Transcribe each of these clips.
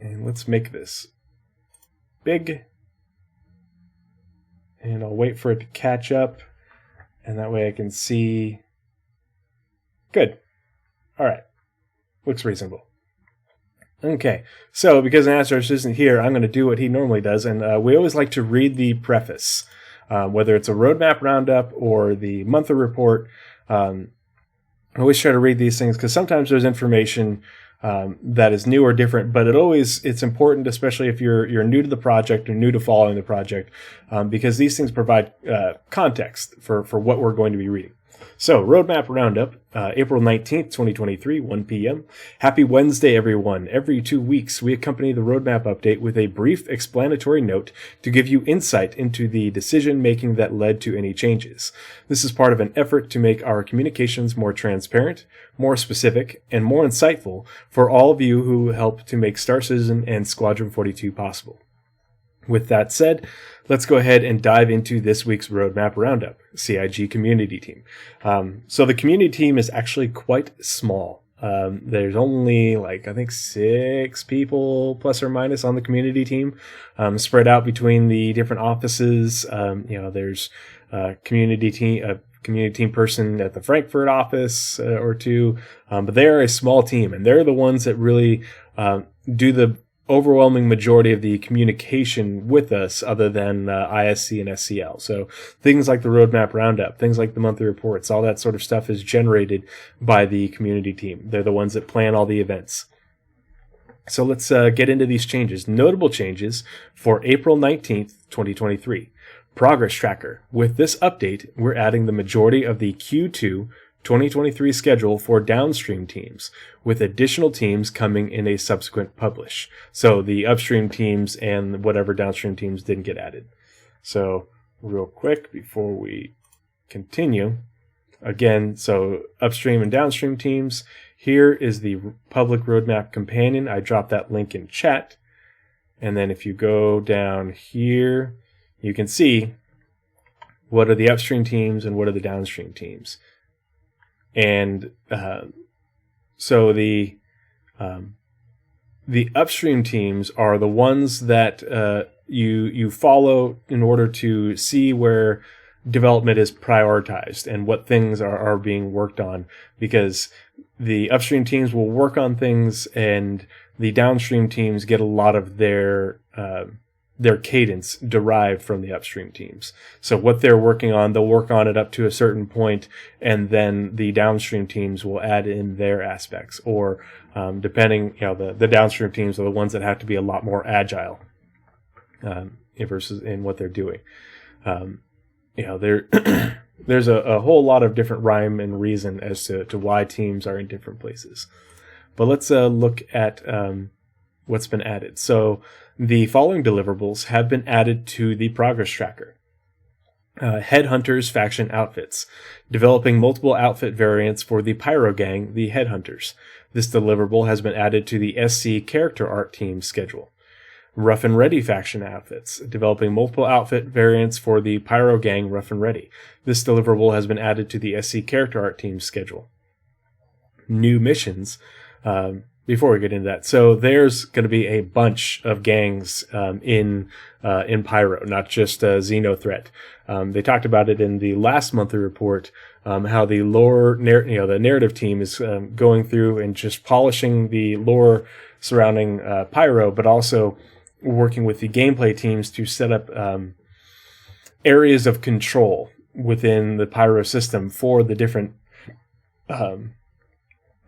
And let's make this big. And I'll wait for it to catch up. And that way I can see. Good. All right. Looks reasonable. Okay. So because Nazeris isn't here, I'm going to do what he normally does. And we always like to read the preface. Whether it's a roadmap roundup or the monthly report. I always try to read these things because sometimes there's information that is new or different, but it's important, especially if you're new to the project or new to following the project, because these things provide context for what we're going to be reading. So, Roadmap Roundup, April 19th, 2023, 1 p.m. Happy Wednesday, everyone. Every 2 weeks, we accompany the roadmap update with a brief explanatory note to give you insight into the decision-making that led to any changes. This is part of an effort to make our communications more transparent, more specific, and more insightful for all of you who help to make Star Citizen and Squadron 42 possible. With that said, let's go ahead and dive into this week's Roadmap Roundup, CIG Community Team. So the community team is actually quite small. There's only, I think 6 people plus or minus on the community team, spread out between the different offices. There's a community team person at the Frankfurt office or 2, but they're a small team, and they're the ones that really do the overwhelming majority of the communication with us other than ISC and SCL. So things like the Roadmap Roundup, things like the monthly reports, all that sort of stuff is generated by the community team. They're the ones that plan all the events. So let's get into these changes. Notable changes for April 19th, 2023. Progress Tracker. With this update, we're adding the majority of the Q2 2023 schedule for downstream teams, with additional teams coming in a subsequent publish. So the upstream teams and whatever downstream teams didn't get added. So real quick before we continue, again, so upstream and downstream teams, here is the public roadmap companion. I dropped that link in chat. And then if you go down here, you can see what are the upstream teams and what are the downstream teams. And so the upstream teams are the ones that you follow in order to see where development is prioritized and what things are being worked on, because the upstream teams will work on things and the downstream teams get a lot of their cadence derived from the upstream teams. So what they're working on, they'll work on it up to a certain point, and then the downstream teams will add in their aspects. Or depending, the downstream teams are the ones that have to be a lot more agile versus in what they're doing. There's a whole lot of different rhyme and reason as to why teams are in different places. But let's look at what's been added. So the following deliverables have been added to the Progress Tracker. Headhunters faction outfits. Developing multiple outfit variants for the Pyro Gang, the Headhunters. This deliverable has been added to the SC character art team schedule. Rough and Ready faction outfits. Developing multiple outfit variants for the Pyro Gang, Rough and Ready. This deliverable has been added to the SC character art team schedule. New missions. Before we get into that, so there's going to be a bunch of gangs in Pyro, not just Xeno Threat. They talked about it in the last monthly report, how the lore, the narrative team is going through and just polishing the lore surrounding Pyro, but also working with the gameplay teams to set up areas of control within the Pyro system for the different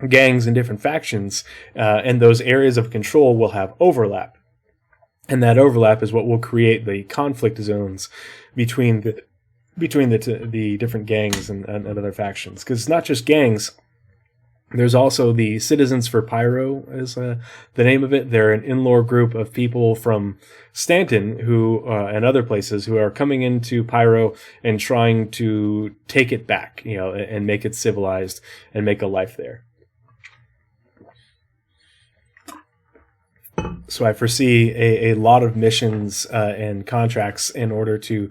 gangs and different factions, and those areas of control will have overlap. And that overlap is what will create the conflict zones between the different gangs and other factions. Because it's not just gangs. There's also the Citizens for Pyro, is the name of it. They're an in-lore group of people from Stanton who and other places who are coming into Pyro and trying to take it back, and make it civilized and make a life there. So I foresee a lot of missions and contracts in order to,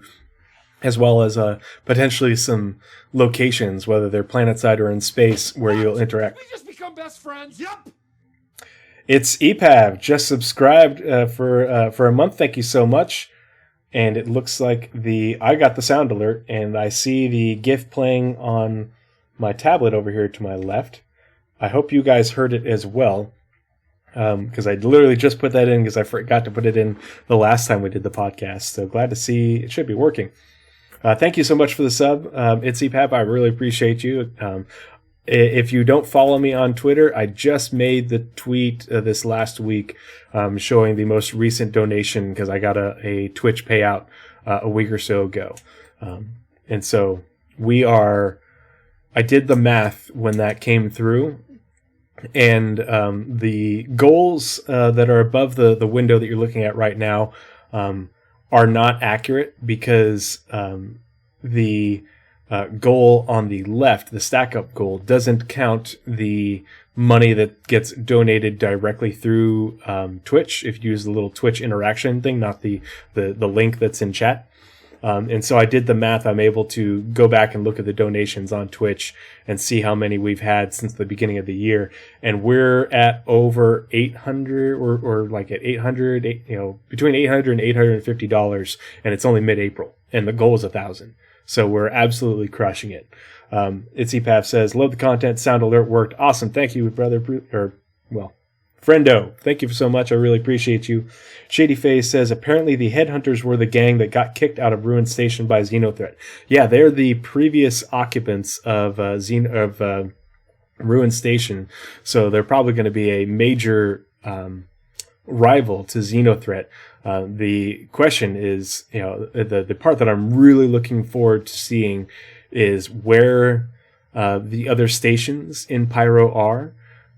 as well as potentially some locations, whether they're planetside or in space, where you'll interact. We just become best friends. Yep. It's EPAV. Just subscribed for a month. Thank you so much. And it looks like I got the sound alert, and I see the GIF playing on my tablet over here to my left. I hope you guys heard it as well, because I literally just put that in because I forgot to put it in the last time we did the podcast. So glad to see it should be working. Thank you so much for the sub. It's EPAP. I really appreciate you. If you don't follow me on Twitter, I just made the tweet this last week showing the most recent donation because I got a Twitch payout a week or so ago. And so I did the math when that came through. And the goals that are above the window that you're looking at right now are not accurate because the goal on the left, the stack up goal, doesn't count the money that gets donated directly through Twitch if you use the little Twitch interaction thing, not the link that's in chat. And so I did the math. I'm able to go back and look at the donations on Twitch and see how many we've had since the beginning of the year. And we're at over 800 or like at 800, between $800 and $850. And it's only mid-April. And the goal is 1,000. So we're absolutely crushing it. It's EPAF says, love the content. Sound alert worked. Awesome. Thank you, brother. Friendo, thank you so much. I really appreciate you. Shady Face says, apparently the Headhunters were the gang that got kicked out of Ruin Station by Xenothreat. Yeah, they're the previous occupants of Ruin Station, so they're probably going to be a major rival to Xenothreat. The question is, the part that I'm really looking forward to seeing is where the other stations in Pyro are.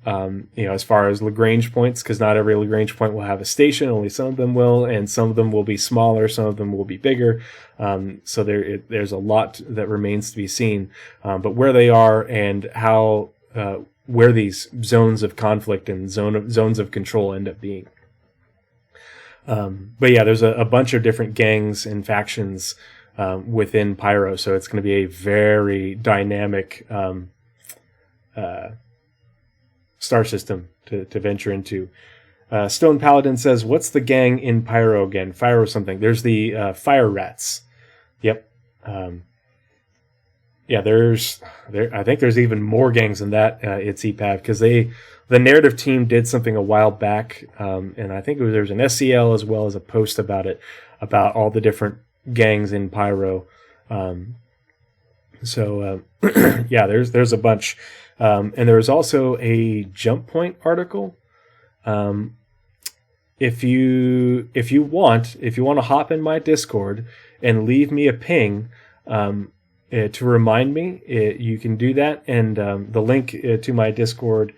As far as Lagrange points, because not every Lagrange point will have a station, only some of them will, and some of them will be smaller, some of them will be bigger. So there's a lot that remains to be seen. But where they are and how where these zones of conflict and zones of control end up being. But yeah, there's a bunch of different gangs and factions within Pyro, so it's going to be a very dynamic star system to venture into. Stone Paladin says, what's the gang in Pyro again? Fire or something. There's the Fire Rats. Yep. I think there's even more gangs than that. It's EPAV because the narrative team did something a while back, and I think there's an SCL as well as a post about it, about all the different gangs in Pyro. There's a bunch. And there was also a Jump Point article. If you want to hop in my Discord and leave me a ping to remind me, you can do that. And the link to my Discord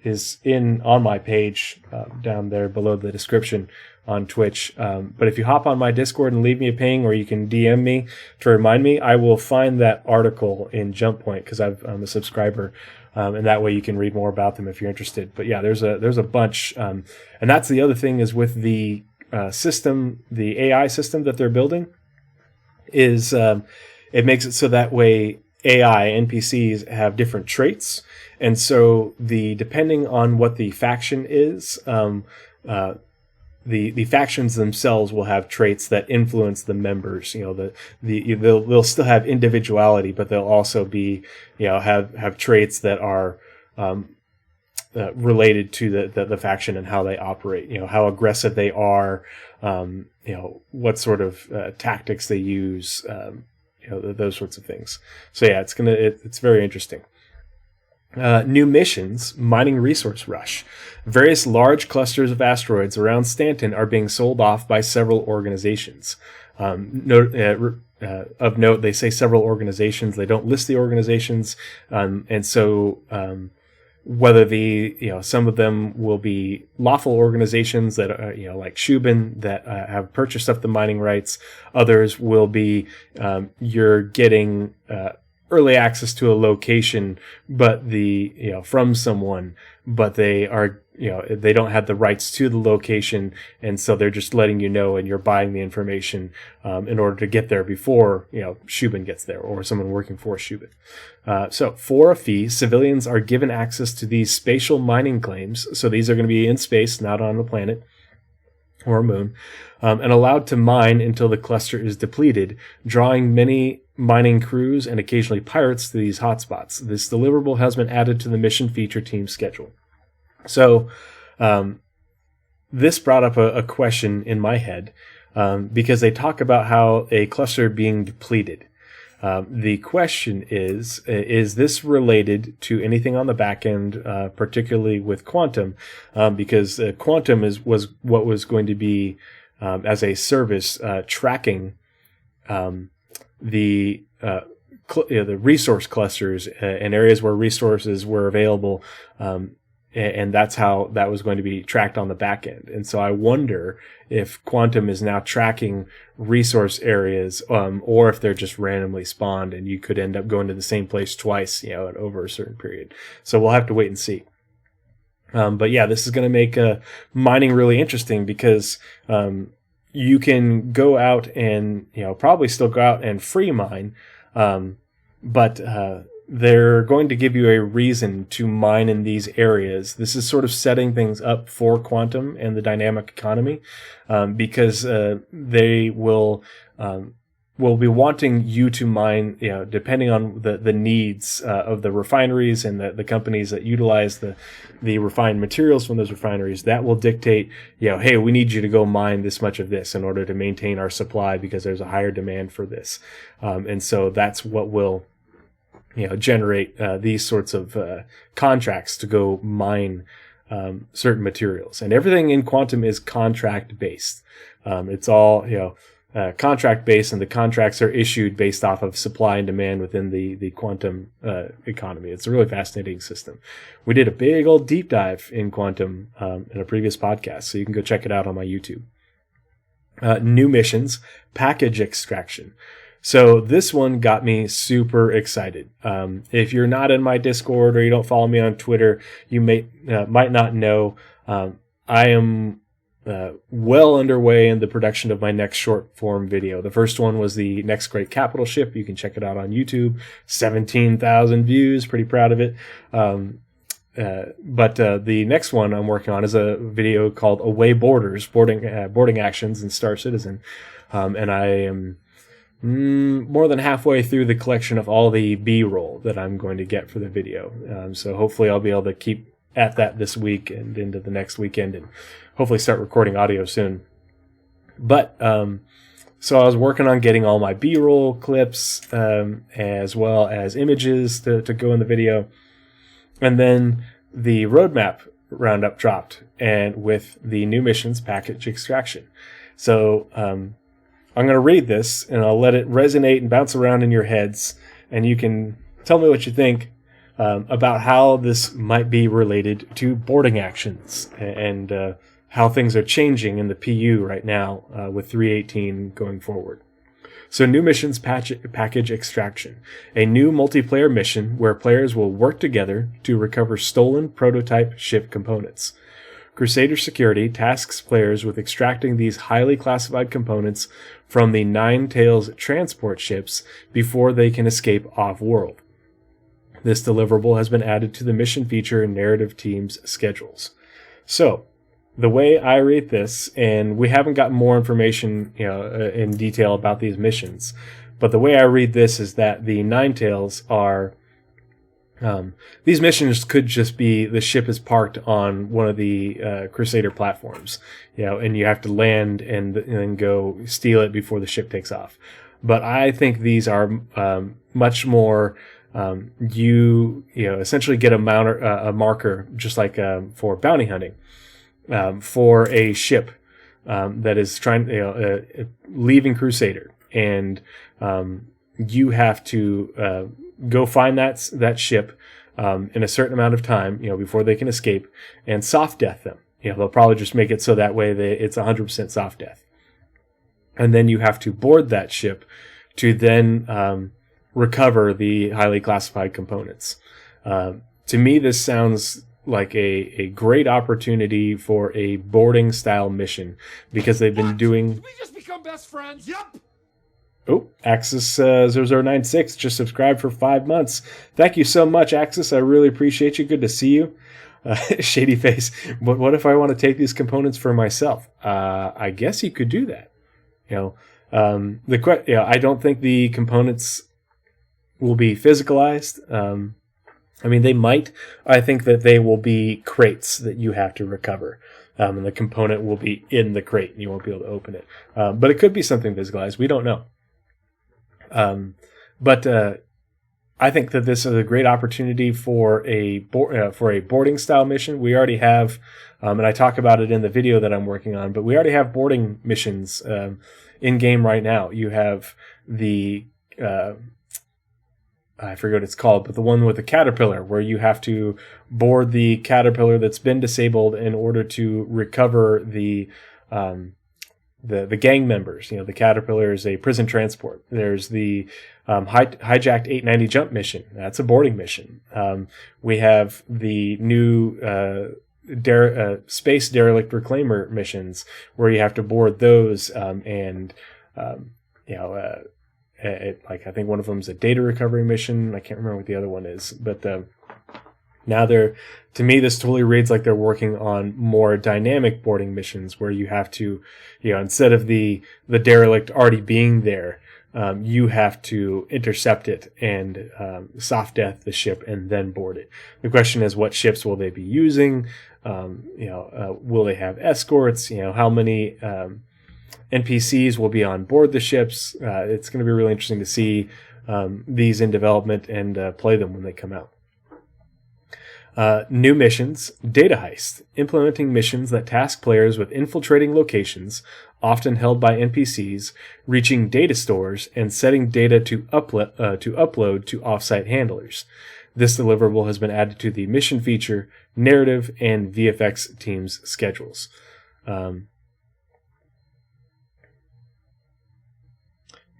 is on my page down there below the description on Twitch. But if you hop on my Discord and leave me a ping, or you can DM me to remind me, I will find that article in Jump Point because I'm a subscriber, and that way you can read more about them if you're interested. But yeah, there's a bunch, and that's the other thing is with the system, the AI system that they're building, is it makes it so that way AI NPCs have different traits, and so depending on what the faction is, the factions themselves will have traits that influence the members. They'll still have individuality, but they'll also be, have traits that are related to the faction and how they operate. How aggressive they are. What sort of tactics they use. Those sorts of things. So yeah, it's very interesting. New missions, mining resource rush. Various large clusters of asteroids around Stanton are being sold off by several organizations. Of note, they say several organizations. They don't list the organizations, and so whether some of them will be lawful organizations that like Shubin that have purchased up the mining rights. Others will be you're getting early access to a location, but from someone, but they are, they don't have the rights to the location, and so they're just letting you know, and you're buying the information in order to get there before Shubin gets there, or someone working for Shubin. So for a fee, civilians are given access to these spatial mining claims. So these are going to be in space, not on a planet or a moon, and allowed to mine until the cluster is depleted, drawing many mining crews and occasionally pirates to these hotspots. This deliverable has been added to the mission feature team schedule. So this brought up a question in my head, because they talk about how a cluster being depleted. The question is this related to anything on the back end, particularly with Quantum? Because Quantum was what was going to be, as a service, tracking the resource clusters and areas where resources were available, and that's how that was going to be tracked on the back end. And so I wonder if Quantum is now tracking resource areas, or if they're just randomly spawned and you could end up going to the same place twice, over a certain period. So we'll have to wait and see. But yeah, this is going to make mining really interesting, because you can go out and probably still go out and free mine, but they're going to give you a reason to mine in these areas. This is sort of setting things up for Quantum and the dynamic economy, because they will be wanting you to mine, depending on the needs of the refineries and the companies that utilize the refined materials from those refineries. That will dictate, hey, we need you to go mine this much of this in order to maintain our supply, because there's a higher demand for this. And so that's what will generate these sorts of contracts to go mine certain materials. And everything in Quantum is contract based. It's all contract based, and the contracts are issued based off of supply and demand within the Quantum economy. It's a really fascinating system. We did a big old deep dive in Quantum in a previous podcast, so you can go check it out on my YouTube. New missions, package extraction. So this one got me super excited. If you're not in my Discord, or you don't follow me on Twitter, you might not know. I am well underway in the production of my next short form video. The first one was the Next Great Capital Ship. You can check it out on YouTube. 17,000 views. Pretty proud of it. But the next one I'm working on is a video called Away Borders, boarding actions in Star Citizen. And I am more than halfway through the collection of all the B-roll that I'm going to get for the video. So hopefully I'll be able to keep at that this week and into the next weekend, and hopefully start recording audio soon. But so I was working on getting all my B-roll clips, as well as images to go in the video. And then the Roadmap Roundup dropped, and with the new missions, package extraction. So I'm going to read this, and I'll let it resonate and bounce around in your heads, and you can tell me what you think about how this might be related to boarding actions, and how things are changing in the PU right now with 3.18 going forward. So new missions, package extraction. A new multiplayer mission where players will work together to recover stolen prototype ship components. Crusader Security tasks players with extracting these highly classified components from the Nine Tails transport ships before they can escape off-world. This deliverable has been added to the mission feature and narrative team's schedules. So, the way I read this, and we haven't gotten more information, in detail about these missions, but the way I read this is that the Nine Tails are these missions could just be the ship is parked on one of the Crusader platforms, and you have to land and then go steal it before the ship takes off. But I think these are much more. You essentially get a marker, just like for bounty hunting, for a ship that is trying leaving Crusader, and you have to go find that ship in a certain amount of time, before they can escape, and soft death them. They'll probably just make it so that way it's 100% soft death. And then you have to board that ship to then recover the highly classified components. To me, this sounds like a great opportunity for a boarding style mission, because they've been doing... Did we just become best friends? Yep. Oh, Axis 0096 just subscribed for 5 months. Thank you so much, Axis. I really appreciate you. Good to see you. Shady face. But what if I want to take these components for myself? I guess you could do that. I don't think the components will be physicalized. I mean, they might. I think that they will be crates that you have to recover. And the component will be in the crate, and you won't be able to open it. But it could be something physicalized. We don't know. But I think that this is a great opportunity for a boarding style mission. We already have, and I talk about it in the video that I'm working on, but we already have boarding missions in game right now. You have the I forget what it's called, but the one with the caterpillar, where you have to board the caterpillar that's been disabled in order to recover the gang members. The caterpillar is a prison transport. There's the hijacked 890 jump mission. That's a boarding mission. We have the new space derelict reclaimer missions, where you have to board those I think one of them is a data recovery mission. I can't remember what the other one is, but now to me, this totally reads like they're working on more dynamic boarding missions, where you have to, instead of the derelict already being there, you have to intercept it and soft death the ship and then board it. The question is, what ships will they be using? Will they have escorts? How many NPCs will be on board the ships? It's going to be really interesting to see these in development and play them when they come out. New missions, data heist, implementing missions that task players with infiltrating locations, often held by NPCs, reaching data stores, and setting data to upload to offsite handlers. This deliverable has been added to the mission feature, narrative, and VFX teams' schedules.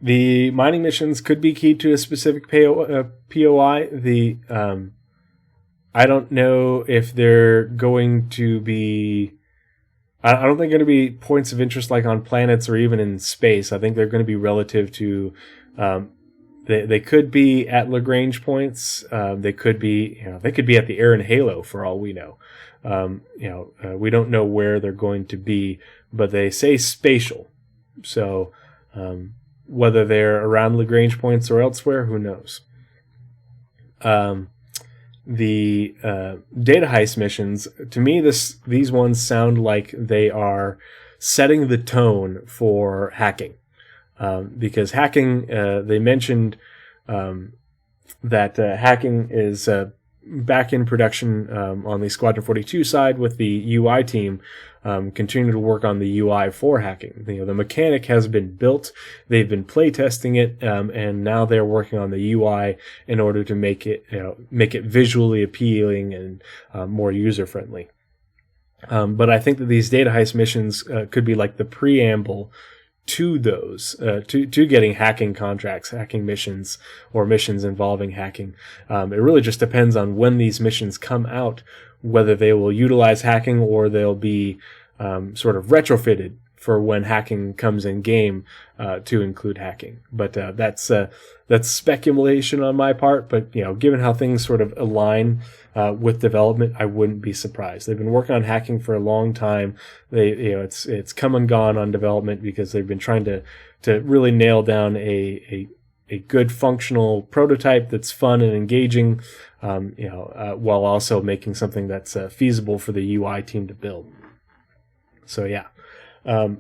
The mining missions could be keyed to a specific POI. I don't know if they're going to be... I don't think they're going to be points of interest like on planets or even in space. I think they're going to be relative to... They could be at Lagrange points. They could be at the Aaron Halo for all we know. We don't know where they're going to be, but they say spatial. So... whether they're around Lagrange points or elsewhere, who knows? The data heist missions, to me, these ones sound like they are setting the tone for hacking. Because hacking, they mentioned that hacking is back in production on the Squadron 42 side with the UI team, continuing to work on the UI for hacking. The mechanic has been built, they've been playtesting it, and now they're working on the UI in order to make it visually appealing and more user friendly. But I think that these data heist missions could be like the preamble to those, to getting hacking contracts, hacking missions, or missions involving hacking. It really just depends on when these missions come out, whether they will utilize hacking or they'll be sort of retrofitted for when hacking comes in game to include hacking. But that's speculation on my part. But given how things sort of align with development, I wouldn't be surprised. They've been working on hacking for a long time. It's come and gone on development because they've been trying to really nail down a good functional prototype that's fun and engaging, while also making something that's feasible for the UI team to build. So yeah.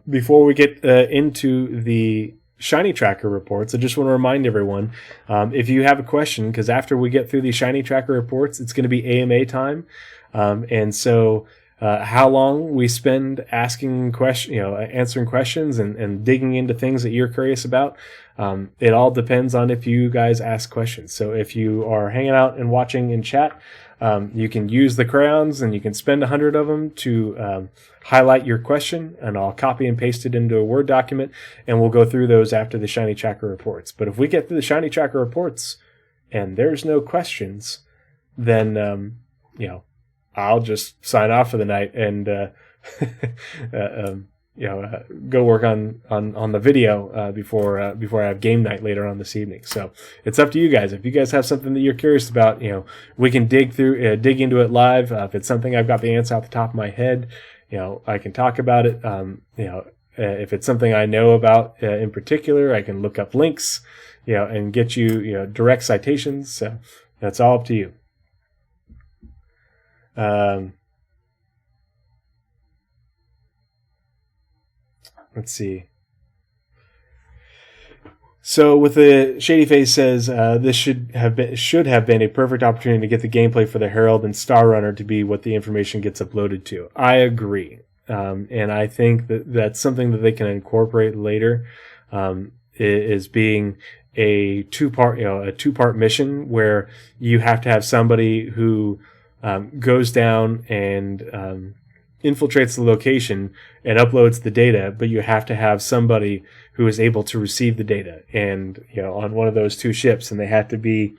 Before we get into the ShinyTracker reports, I just want to remind everyone, if you have a question, because after we get through the ShinyTracker reports, it's going to be AMA time. And so how long we spend asking answering questions and digging into things that you're curious about, it all depends on if you guys ask questions. So if you are hanging out and watching in chat, You can use the crayons, and you can spend 100 of them to highlight your question, and I'll copy and paste it into a Word document, and we'll go through those after the ShinyTracker reports. But if we get through the ShinyTracker reports and there's no questions, then I'll just sign off for the night and go work on the video before I have game night later on this evening. So it's up to you guys. If you guys have something that you're curious about, we can dig into it live. If it's something I've got the answer off the top of my head, I can talk about it. If it's something I know about in particular, I can look up links, and get you, direct citations. So that's all up to you. Let's see. So with the Shady Face says this should have been a perfect opportunity to get the gameplay for the Herald and Star Runner to be what the information gets uploaded to. I agree, and I think that's something that they can incorporate later. Is being a two-part mission where you have to have somebody who goes down and infiltrates the location and uploads the data, but you have to have somebody who is able to receive the data, and on one of those two ships, and they have to be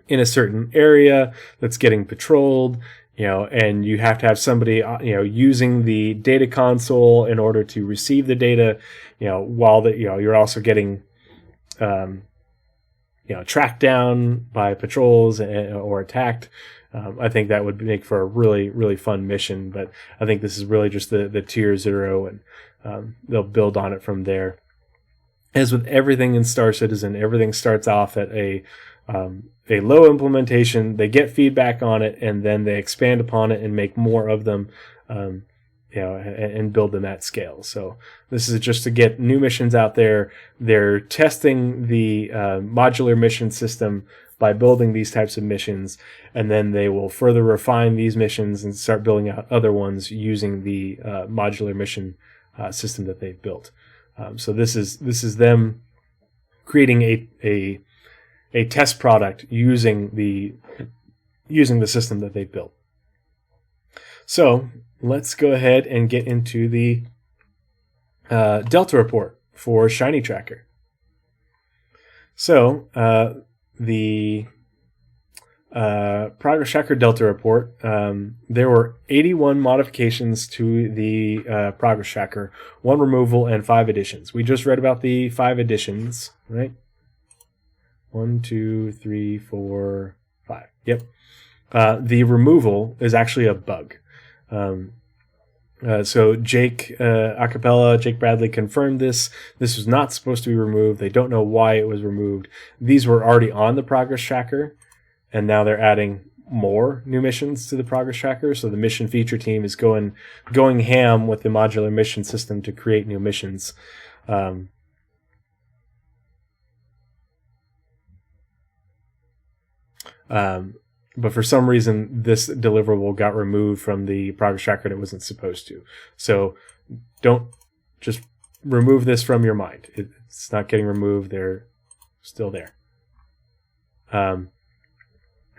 in a certain area that's getting patrolled, and you have to have somebody using the data console in order to receive the data, while you're also getting tracked down by patrols or attacked. I think that would make for a really, really fun mission, but I think this is really just the tier 0, and they'll build on it from there. As with everything in Star Citizen, everything starts off at a low implementation. They get feedback on it, and then they expand upon it and make more of them, and build them at scale. So this is just to get new missions out there. They're testing the modular mission system by building these types of missions, and then they will further refine these missions and start building out other ones using the modular mission system that they've built. So this is them creating a test product using the system that they've built. So let's go ahead and get into the Delta report for ShinyTracker. So the Progress Tracker Delta report, there were 81 modifications to the Progress Tracker, 1 removal, and 5 additions. We just read about the 5 additions, right? 1, 2, 3, 4, 5. Yep. The removal is actually a bug. So Jake Acapella, Jake Bradley confirmed this. This was not supposed to be removed. They don't know why it was removed. These were already on the Progress Tracker, and now they're adding more new missions to the Progress Tracker. So the mission feature team is going ham with the modular mission system to create new missions. But for some reason, this deliverable got removed from the Progress Tracker and it wasn't supposed to. So don't just remove this from your mind. It's not getting removed. They're still there. And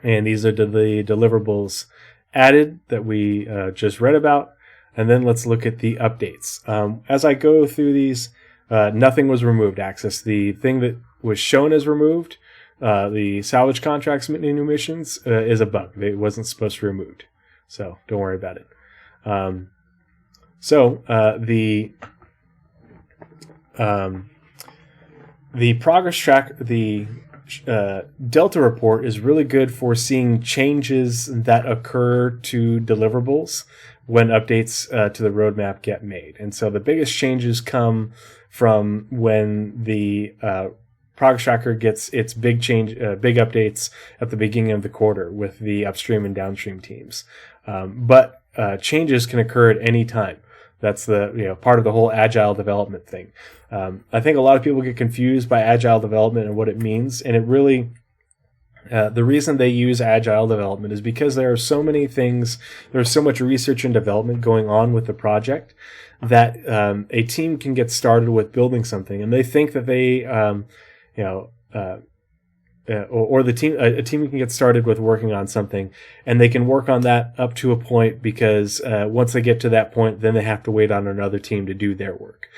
these are the deliverables added that we just read about. And then let's look at the updates. As I go through these, nothing was removed, Access. The thing that was shown as removed, the salvage contracts new missions, is a bug. It wasn't supposed to be removed. So don't worry about it. The progress track, the Delta report is really good for seeing changes that occur to deliverables when updates to the roadmap get made. And so the biggest changes come from when the Progress Tracker gets its big updates at the beginning of the quarter with the upstream and downstream teams. But changes can occur at any time. That's the part of the whole agile development thing. I think a lot of people get confused by agile development and what it means, and it really the reason they use agile development is because there are so many things, there's so much research and development going on with the project that a team can get started with building something, and they think that they or the team, a team can get started with working on something, and they can work on that up to a point, because once they get to that point, then they have to wait on another team to do their work,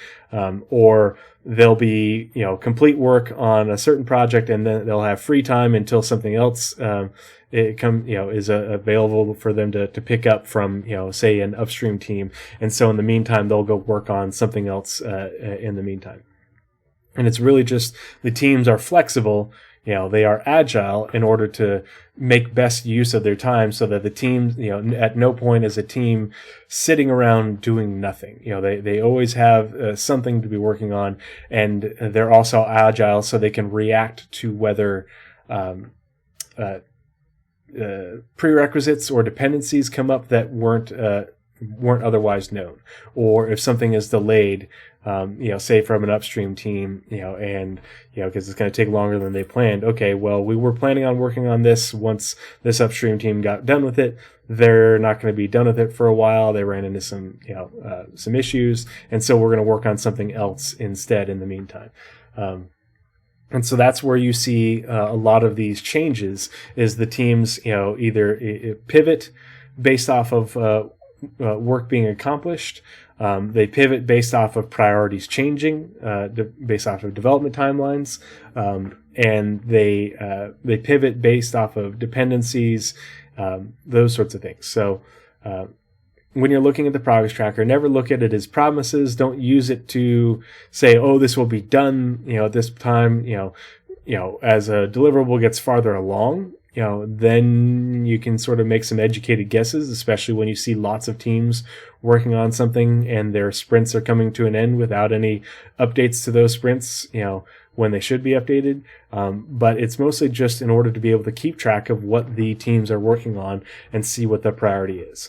or they'll be complete work on a certain project, and then they'll have free time until something else is available for them to pick up from say an upstream team, and so in the meantime they'll go work on something else in the meantime. And it's really just the teams are flexible. They are agile in order to make best use of their time, so that the team, at no point is a team sitting around doing nothing. They always have something to be working on, and they're also agile, so they can react to whether prerequisites or dependencies come up that weren't otherwise known, or if something is delayed, say from an upstream team, and because it's going to take longer than they planned. Okay, well, we were planning on working on this. Once this upstream team got done with it, they're not going to be done with it for a while. They ran into some issues, and so we're going to work on something else instead in the meantime. And so that's where you see a lot of these changes, is the teams either pivot based off of work being accomplished. They pivot based off of priorities changing, based off of development timelines, and they pivot based off of dependencies, those sorts of things. So when you're looking at the progress tracker, never look at it as promises. Don't use it to say, oh, this will be done at this time. As a deliverable gets farther along, then you can sort of make some educated guesses, especially when you see lots of teams working on something and their sprints are coming to an end without any updates to those sprints, when they should be updated. But it's mostly just in order to be able to keep track of what the teams are working on and see what the priority is.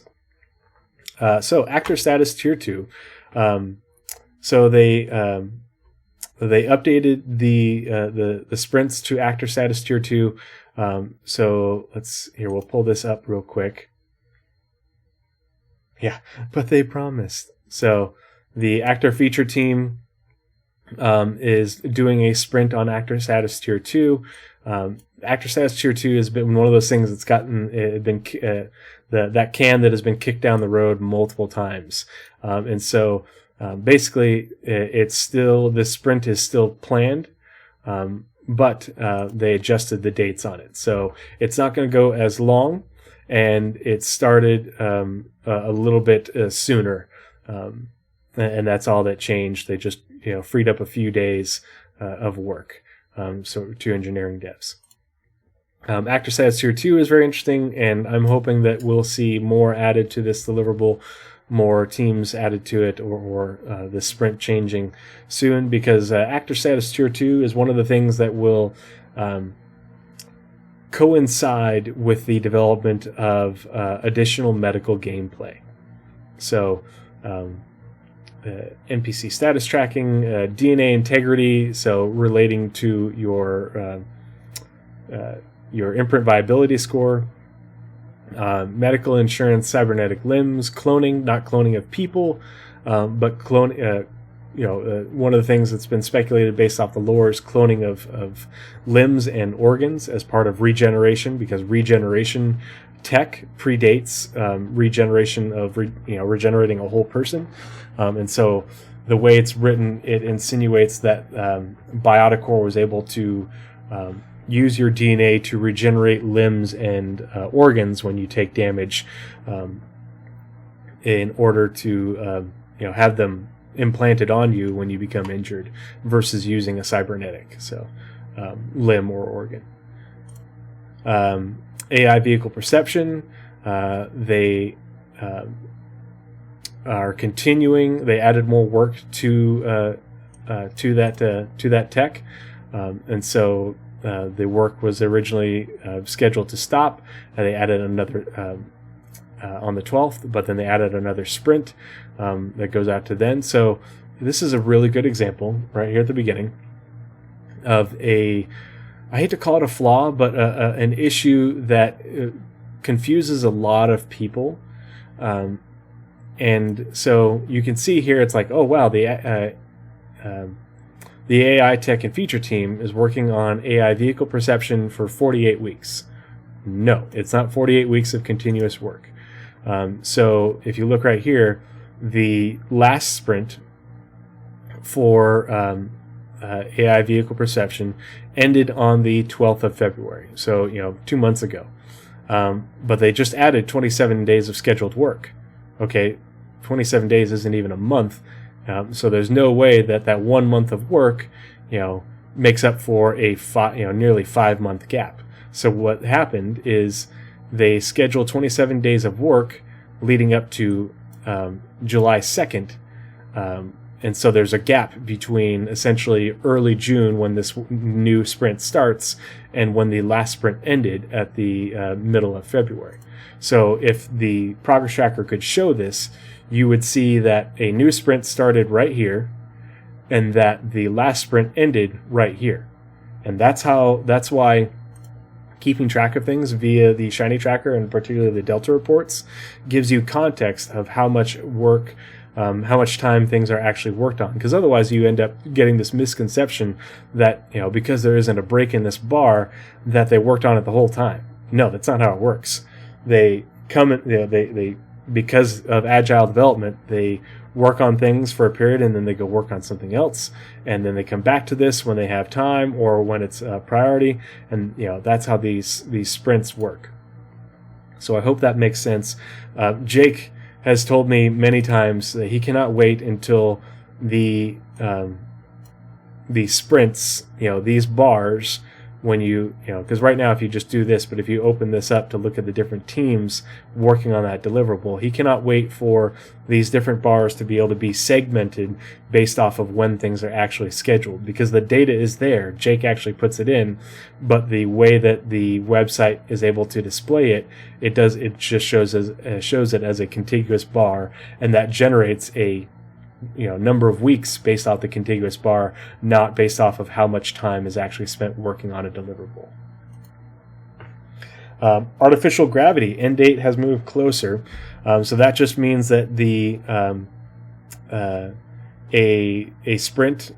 So actor status tier 2. So they updated the sprints to actor status tier 2. So we'll pull this up real quick. Yeah, but they promised. So the actor feature team is doing a sprint on actor status tier 2. Actor status tier 2 has been one of those things that's that can that has been kicked down the road multiple times. And so basically it's still, the sprint is still planned, but they adjusted the dates on it. So it's not going to go as long, and it started a little bit sooner. And that's all that changed. They just freed up a few days of work to engineering devs. Actor status tier 2 is very interesting, and I'm hoping that we'll see more added to this deliverable, more teams added to it, or the sprint changing soon, because actor status tier 2 is one of the things that will coincide with the development of additional medical gameplay. So NPC status tracking, DNA integrity, so relating to your imprint viability score, medical insurance, cybernetic limbs, cloning, not cloning of people, but clone. One of the things that's been speculated based off the lore is cloning of limbs and organs as part of regeneration, because regeneration tech predates regeneration of regenerating a whole person, and so the way it's written, it insinuates that Bioticore was able to use your DNA to regenerate limbs and organs when you take damage, in order to have them implanted on you when you become injured, versus using a cybernetic, so limb or organ. AI vehicle perception, they are continuing. They added more work to that tech, and so the work was originally scheduled to stop, and they added another on the 12th, but then they added another sprint that goes out to then. So this is a really good example right here at the beginning of I hate to call it a flaw, but an issue that confuses a lot of people. And so you can see here, it's like, oh wow, the AI tech and feature team is working on AI vehicle perception for 48 weeks. No, it's not 48 weeks of continuous work. So if you look right here, the last sprint for AI vehicle perception ended on the 12th of February. So, 2 months ago. But they just added 27 days of scheduled work. Okay, 27 days isn't even a month. So there's no way that 1 month of work, makes up for a nearly 5 month gap. So what happened is they scheduled 27 days of work leading up to July 2nd. And so there's a gap between essentially early June when this new sprint starts and when the last sprint ended at the middle of February. So if the progress tracker could show this, you would see that a new sprint started right here and that the last sprint ended right here. And that's why keeping track of things via the ShinyTracker and particularly the Delta reports gives you context of how much work, how much time things are actually worked on. Because otherwise you end up getting this misconception that, because there isn't a break in this bar, that they worked on it the whole time. No, that's not how it works. They come in, they because of agile development, they work on things for a period and then they go work on something else, and then they come back to this when they have time or when it's a priority, and that's how these sprints work. So I hope that makes sense. Jake has told me many times that he cannot wait until the sprints, these bars, when because right now if you just do this, but if you open this up to look at the different teams working on that deliverable, he cannot wait for these different bars to be able to be segmented based off of when things are actually scheduled, because the data is there. Jake actually puts it in, but the way that the website is able to display it, it just shows it as a contiguous bar, and that generates a number of weeks based off the contiguous bar, not based off of how much time is actually spent working on a deliverable. Artificial gravity end date has moved closer, so that just means that the a sprint.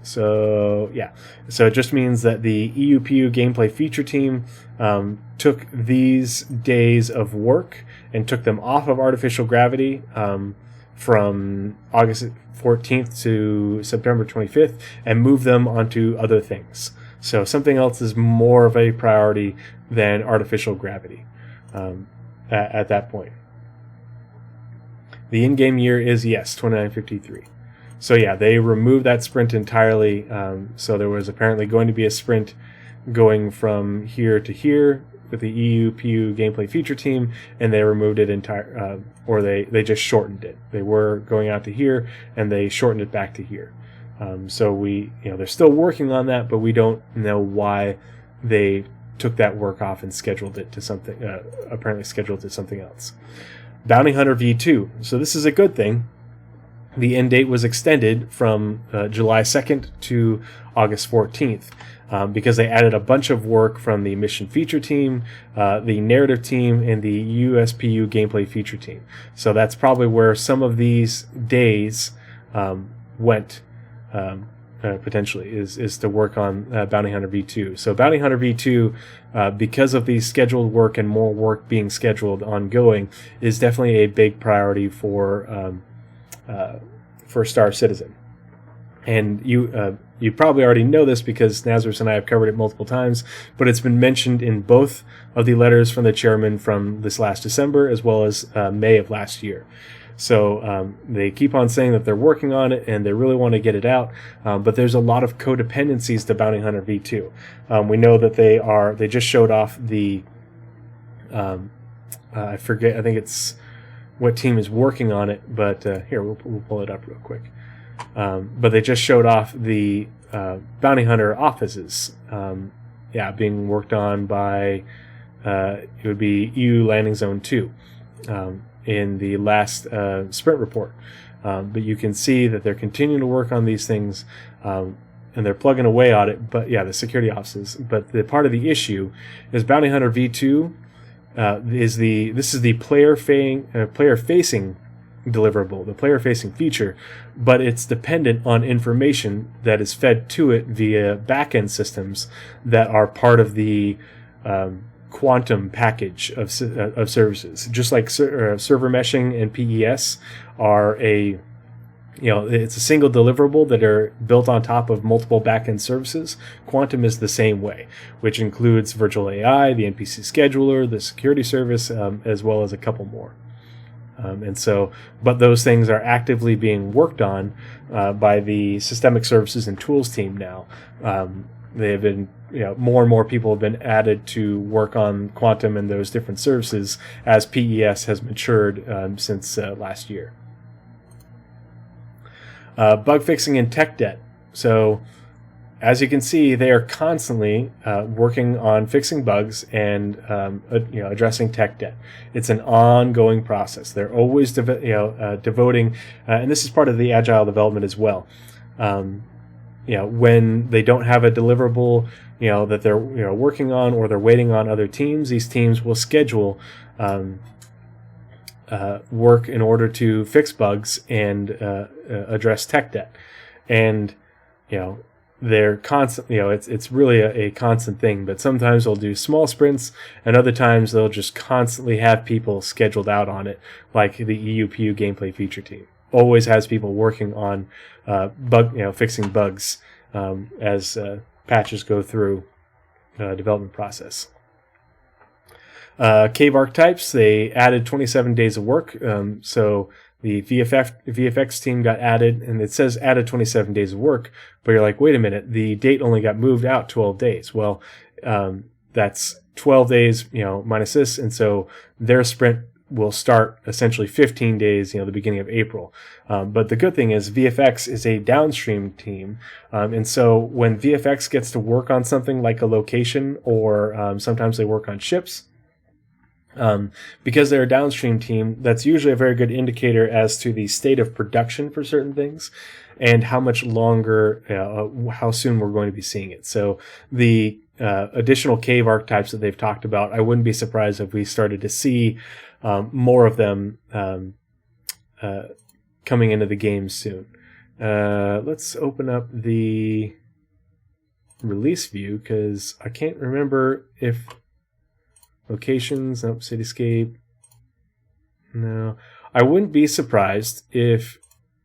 So it just means that the EUPU gameplay feature team took these days of work and took them off of artificial gravity from August 14th to September 25th and move them onto other things. So something else is more of a priority than artificial gravity at that point. The in-game year is, 2953. So they removed that sprint entirely. So there was apparently going to be a sprint going from here to here with the EUPU gameplay feature team, and they removed it entire, or they just shortened it. They were going out to here, and they shortened it back to here. So they're still working on that, but we don't know why they took that work off and scheduled it to something. Apparently scheduled to something else. Bounty Hunter V2. So this is a good thing. The end date was extended from July 2nd to August 14th. Because they added a bunch of work from the mission feature team, the narrative team, and the USPU gameplay feature team. So that's probably where some of these days went, potentially, is to work on Bounty Hunter V2. So Bounty Hunter V2, because of the scheduled work and more work being scheduled ongoing, is definitely a big priority for Star Citizen. And you probably already know this because Nazeris and I have covered it multiple times, but it's been mentioned in both of the letters from the chairman from this last December as well as May of last year. So they keep on saying that they're working on it and they really want to get it out, but there's a lot of codependencies to Bounty Hunter V2. We know that they just showed off the I forget, I think it's what team is working on it, but here, we'll pull it up real quick. But they just showed off the Bounty Hunter offices, being worked on by, it would be EU Landing Zone 2 in the last sprint report. But you can see that they're continuing to work on these things, and they're plugging away on it, but the security offices. But the part of the issue is Bounty Hunter V2 this is the player-facing deliverable, the player-facing feature, but it's dependent on information that is fed to it via backend systems that are part of the quantum package of services. Just like server meshing and PES are it's a single deliverable that are built on top of multiple backend services. Quantum is the same way, which includes virtual AI, the NPC scheduler, the security service, as well as a couple more. But those things are actively being worked on by the Systemic Services and Tools team now. They have been, more and more people have been added to work on Quantum and those different services as PES has matured since last year. Bug fixing and tech debt. So, as you can see, they are constantly working on fixing bugs and addressing tech debt. It's an ongoing process. They're always devoting, and this is part of the agile development as well. When they don't have a deliverable, that they're working on, or they're waiting on other teams, these teams will schedule work in order to fix bugs and address tech debt. And they're constant. It's really a constant thing. But sometimes they'll do small sprints, and other times they'll just constantly have people scheduled out on it, like the EUPU gameplay feature team always has people working on fixing bugs as patches go through development process. Cave archetypes, they added 27 days of work. So the VFX team got added, and it says added 27 days of work, but you're like, wait a minute, the date only got moved out 12 days. Well, that's 12 days, minus this, and so their sprint will start essentially 15 days, the beginning of April. But the good thing is VFX is a downstream team. And so when VFX gets to work on something like a location, or sometimes they work on ships, because they're a downstream team, that's usually a very good indicator as to the state of production for certain things and how much longer, how soon we're going to be seeing it. So the additional cave archetypes that they've talked about, I wouldn't be surprised if we started to see more of them coming into the game soon. Let's open up the release view, because I can't remember if locations, cityscape. No, I wouldn't be surprised if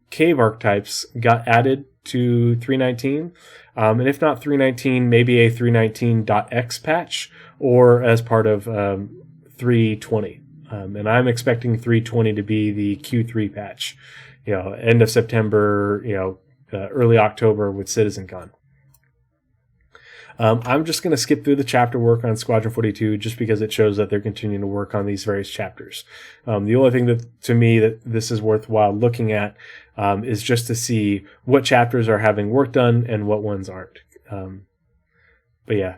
cave archetypes got added to 3.19, and if not 3.19, maybe a 3.19.x patch, or as part of 3.20. And I'm expecting 3.20 to be the Q3 patch, end of September, early October with CitizenCon. I'm just going to skip through the chapter work on Squadron 42 just because it shows that they're continuing to work on these various chapters. The only thing that, to me, that this is worthwhile looking at is just to see what chapters are having work done and what ones aren't. But yeah.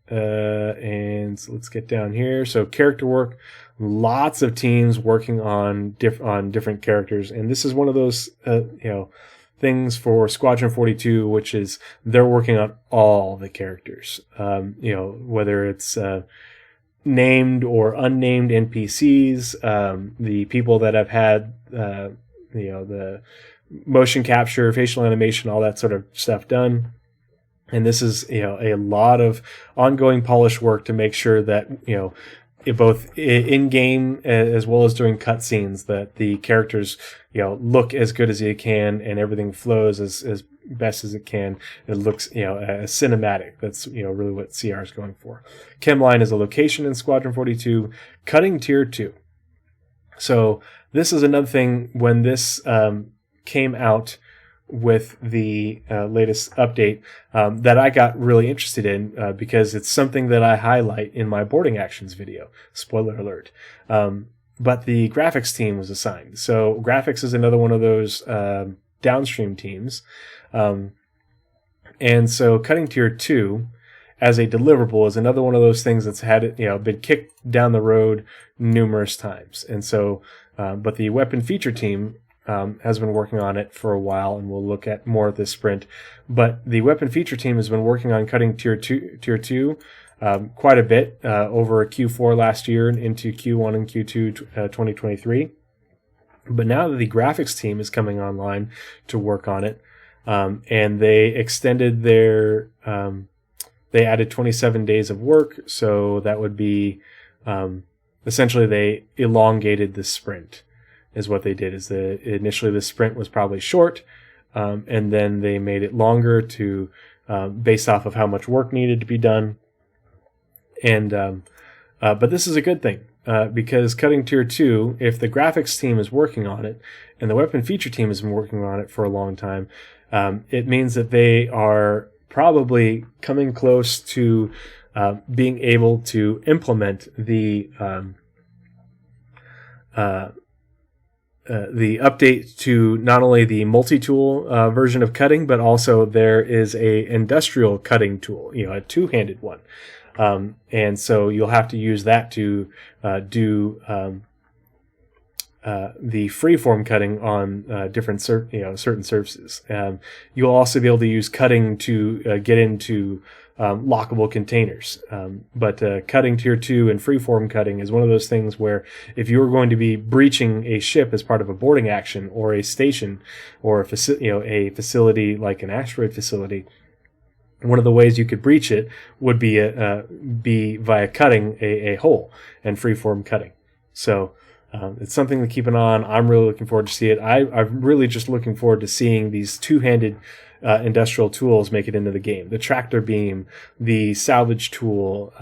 And so let's get down here. So character work, lots of teams working on different characters. And this is one of those, things for Squadron 42, which is they're working on all the characters, whether it's named or unnamed NPCs, the people that have had, the motion capture, facial animation, all that sort of stuff done. And this is, a lot of ongoing polish work to make sure that, both in-game as well as during cutscenes, that the characters, look as good as they can and everything flows as best as it can. It looks, cinematic. That's, really what CR is going for. Chemline is a location in Squadron 42. Cutting Tier 2. So this is another thing when this came out with the latest update that I got really interested in because it's something that I highlight in my boarding actions video. Spoiler alert. But the graphics team was assigned. So graphics is another one of those downstream teams. And so Cutting Tier 2 as a deliverable is another one of those things that's had been kicked down the road numerous times. And so, but the weapon feature team has been working on it for a while, and we'll look at more of this sprint. But the weapon feature team has been working on Cutting Tier 2 quite a bit over Q4 last year and into Q1 and Q2 2023. But now that the graphics team is coming online to work on it, and they extended their, they added 27 days of work, so that would be, essentially they elongated the sprint, is what they did. Is initially the sprint was probably short, and then they made it longer to, based off of how much work needed to be done. And but this is a good thing. Because cutting tier 2, if the graphics team is working on it and the weapon feature team has been working on it for a long time, it means that they are probably coming close to being able to implement the update to not only the multi-tool version of cutting, but also there is a industrial cutting tool, a two-handed one. And so you'll have to use that to do the freeform cutting on different certain surfaces. You'll also be able to use cutting to get into lockable containers. But cutting tier 2 and freeform cutting is one of those things where if you were going to be breaching a ship as part of a boarding action or a station or a facility like an asteroid facility, one of the ways you could breach it would be via cutting a hole and freeform cutting. So it's something to keep an eye on. I'm really looking forward to see it. I'm really just looking forward to seeing these two-handed industrial tools make it into the game. The tractor beam, the salvage tool,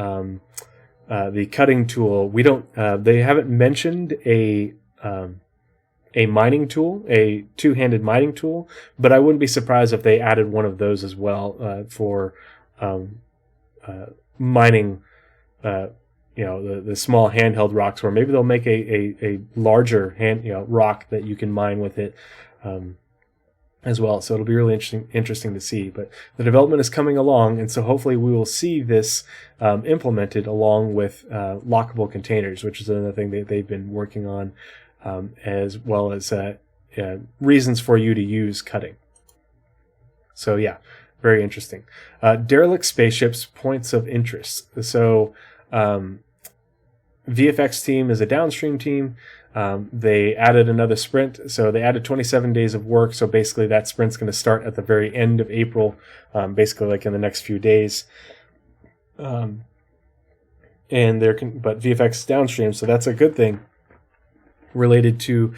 the cutting tool. They haven't mentioned a mining tool, a two-handed mining tool, but I wouldn't be surprised if they added one of those as well for mining, the small handheld rocks, or maybe they'll make a larger rock that you can mine with it as well. So it'll be really interesting to see. But the development is coming along, and so hopefully we will see this implemented along with lockable containers, which is another thing that they've been working on. As well as reasons for you to use cutting. So yeah, very interesting. Derelict spaceships, points of interest. So VFX team is a downstream team. They added another sprint, so they added 27 days of work. So basically that sprint's going to start at the very end of April, basically like in the next few days. But VFX is downstream, so that's a good thing. Related to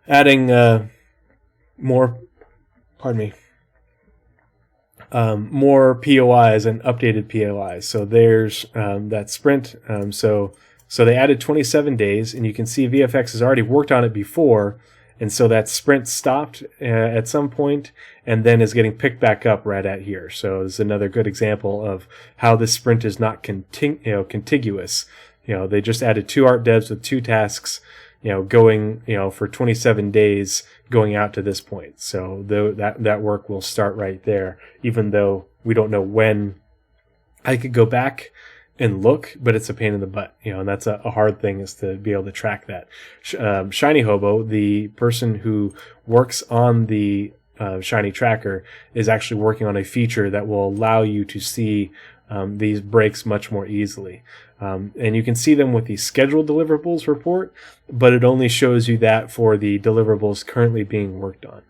adding more POIs and updated POIs. So there's that sprint. So they added 27 days, and you can see VFX has already worked on it before, and so that sprint stopped at some point, and then is getting picked back up right at here. So this is another good example of how this sprint is not contiguous. They just added 2 art devs with 2 tasks, going, for 27 days going out to this point. So that work will start right there, even though we don't know when. I could go back and look, but it's a pain in the butt, and that's a hard thing, is to be able to track that. Shiny Hobo, the person who works on the ShinyTracker, is actually working on a feature that will allow you to see these breaks much more easily. And you can see them with the scheduled deliverables report, but it only shows you that for the deliverables currently being worked on.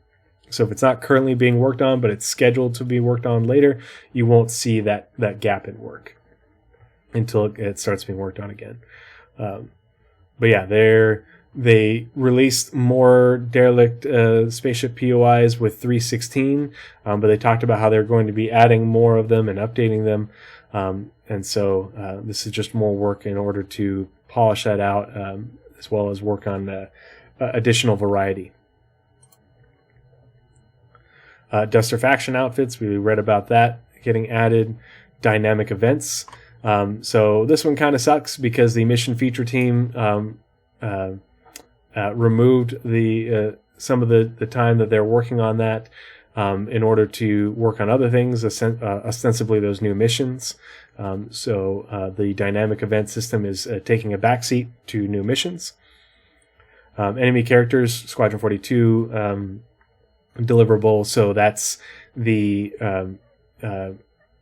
So if it's not currently being worked on, but it's scheduled to be worked on later, you won't see that gap in work until it starts being worked on again. But yeah, they released more derelict spaceship POIs with 3.16, but they talked about how they're going to be adding more of them and updating them. And so this is just more work in order to polish that out, as well as work on additional variety. Duster faction outfits, we read about that getting added. Dynamic events. So this one kind of sucks because the mission feature team removed some of the time that they're working on that in order to work on other things, ostensibly those new missions. So the dynamic event system is taking a backseat to new missions. Enemy characters, Squadron 42 deliverable. So that's the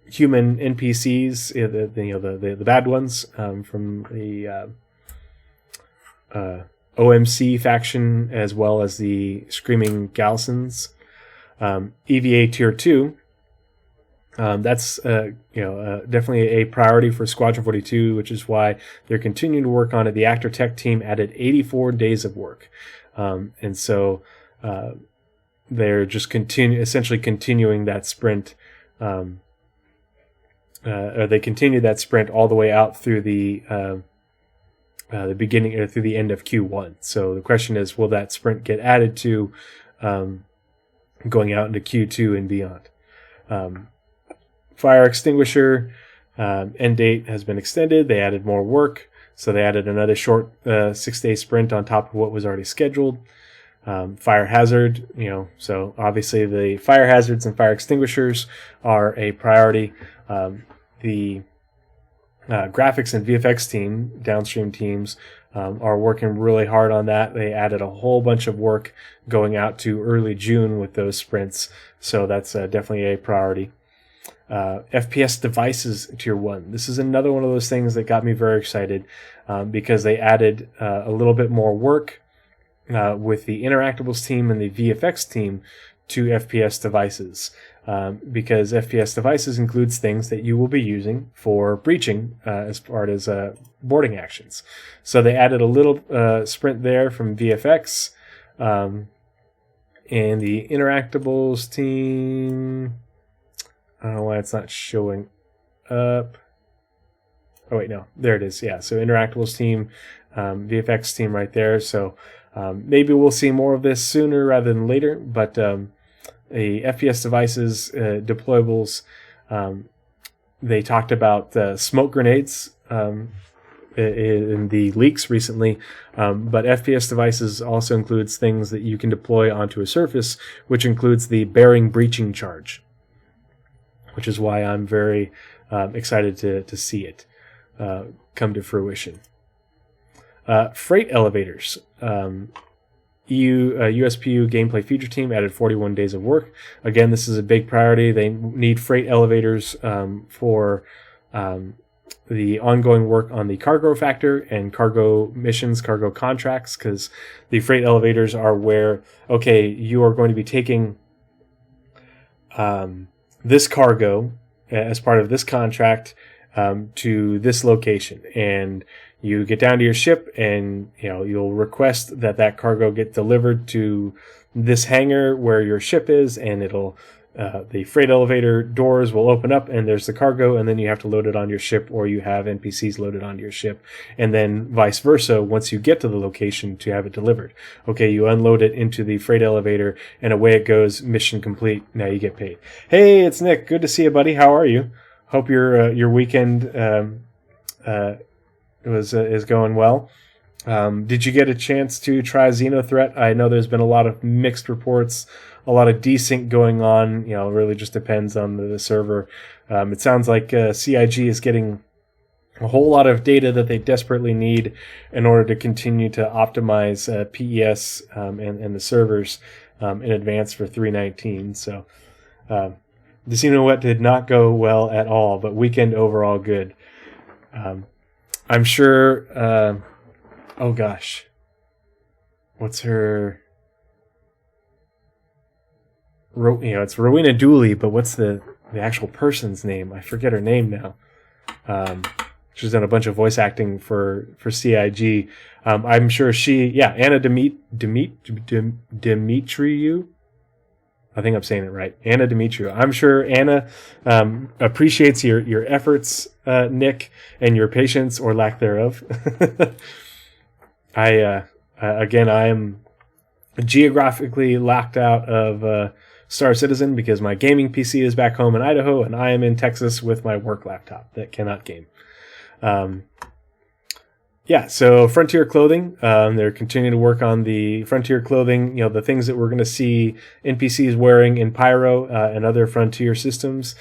human NPCs, the bad ones from the OMC faction, as well as the Screaming Galsons. EVA Tier 2, that's definitely a priority for Squadron 42, which is why they're continuing to work on it. The Actor Tech team added 84 days of work. And so they're just essentially continuing that sprint. Or they continue that sprint all the way out through the beginning or through the end of Q1. So the question is, will that sprint get added to going out into Q2 and beyond? Fire extinguisher end date has been extended. They added more work, so they added another short 6-day sprint on top of what was already scheduled. Fire hazard, so obviously the fire hazards and fire extinguishers are a priority. The graphics and VFX team, downstream teams, are working really hard on that. They added a whole bunch of work going out to early June with those sprints, so that's definitely a priority. FPS devices Tier 1. This is another one of those things that got me very excited because they added a little bit more work with the Interactables team and the VFX team to FPS devices. Because FPS devices includes things that you will be using for breaching as part as boarding actions. So they added a little sprint there from VFX. And the Interactables team, I don't know why it's not showing up. Oh, wait, no. There it is. Yeah, so Interactables team, VFX team right there. So maybe we'll see more of this sooner rather than later, but the FPS devices, deployables, they talked about smoke grenades in the leaks recently, but FPS devices also includes things that you can deploy onto a surface, which includes the bearing breaching charge, which is why I'm very excited to see it come to fruition. Freight elevators. USPU gameplay feature team added 41 days of work. Again, this is a big priority. They need freight elevators for the ongoing work on the cargo factor and cargo missions, cargo contracts, because the freight elevators are where, okay, you are going to be taking this cargo as part of this contract to this location, and you get down to your ship and you'll request that cargo get delivered to this hangar where your ship is, and it'll the freight elevator doors will open up and there's the cargo, and then you have to load it on your ship, or you have NPCs loaded onto your ship, and then vice versa once you get to the location to have it delivered. Okay, you unload it into the freight elevator and away it goes, mission complete, now you get paid. Hey, it's Nick, good to see you, buddy. How are you? Hope your weekend is going well. Did you get a chance to try Xenothreat? I know there's been a lot of mixed reports, a lot of desync going on. It really just depends on the server. It sounds like CIG is getting a whole lot of data that they desperately need in order to continue to optimize PES and the servers in advance for 3.19. So the Xenothreat did not go well at all, but weekend overall good. I'm sure. Oh gosh, what's her? It's Rowena Dooley, but what's the actual person's name? I forget her name now. She's done a bunch of voice acting for CIG. I'm sure Anna Dimitriou. I think I'm saying it right. Anna Dimitriou. I'm sure Anna appreciates your efforts, Nick, and your patience or lack thereof. I am geographically locked out of Star Citizen because my gaming PC is back home in Idaho, and I am in Texas with my work laptop that cannot game. So Frontier Clothing, they're continuing to work on the Frontier Clothing, the things that we're going to see NPCs wearing in Pyro and other Frontier systems,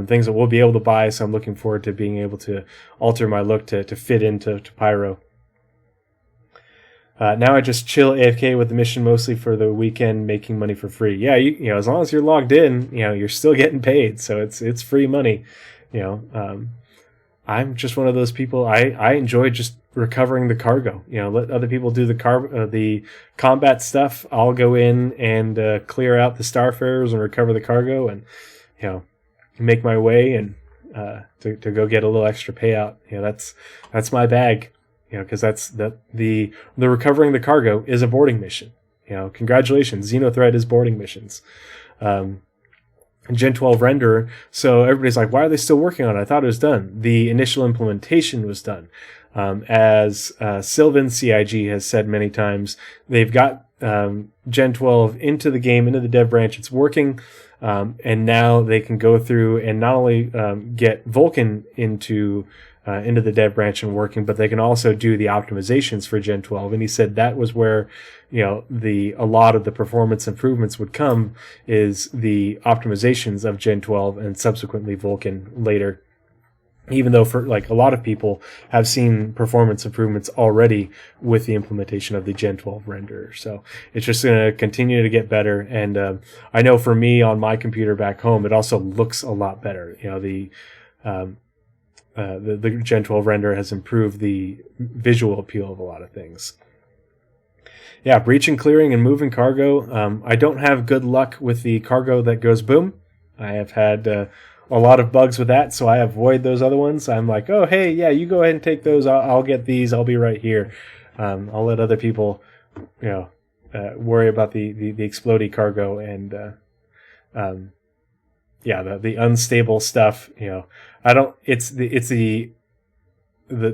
things that we'll be able to buy, so I'm looking forward to being able to alter my look to fit into Pyro. Now I just chill AFK with the mission mostly for the weekend, making money for free. Yeah, as long as you're logged in, you're still getting paid, so it's free money. I'm just one of those people. I enjoy just recovering the cargo. Let other people do the combat stuff. I'll go in and clear out the starfarers and recover the cargo, and make my way and to go get a little extra payout. That's my bag. Because that's the recovering the cargo is a boarding mission. Congratulations, Xenothreat is boarding missions. Gen 12 renderer. So everybody's like, why are they still working on it? I thought it was done. The initial implementation was done. As Sylvan CIG has said many times, they've got Gen 12 into the game, into the dev branch. It's working. And now they can go through and not only get Vulkan into the dev branch and working, but they can also do the optimizations for Gen 12. And he said that was where a lot of the performance improvements would come, is the optimizations of Gen 12 and subsequently Vulkan later. Even though for a lot of people have seen performance improvements already with the implementation of the Gen 12 renderer. So it's just going to continue to get better. And I know for me on my computer back home, it also looks a lot better. The Gen 12 renderer has improved the visual appeal of a lot of things. Yeah, breaching, clearing, and moving cargo. I don't have good luck with the cargo that goes boom. I have had a lot of bugs with that, so I avoid those other ones. I'm like, oh, hey, yeah, you go ahead and take those. I'll get these. I'll be right here. I'll let other people, worry about the explodey cargo and, the unstable stuff. I don't. It's the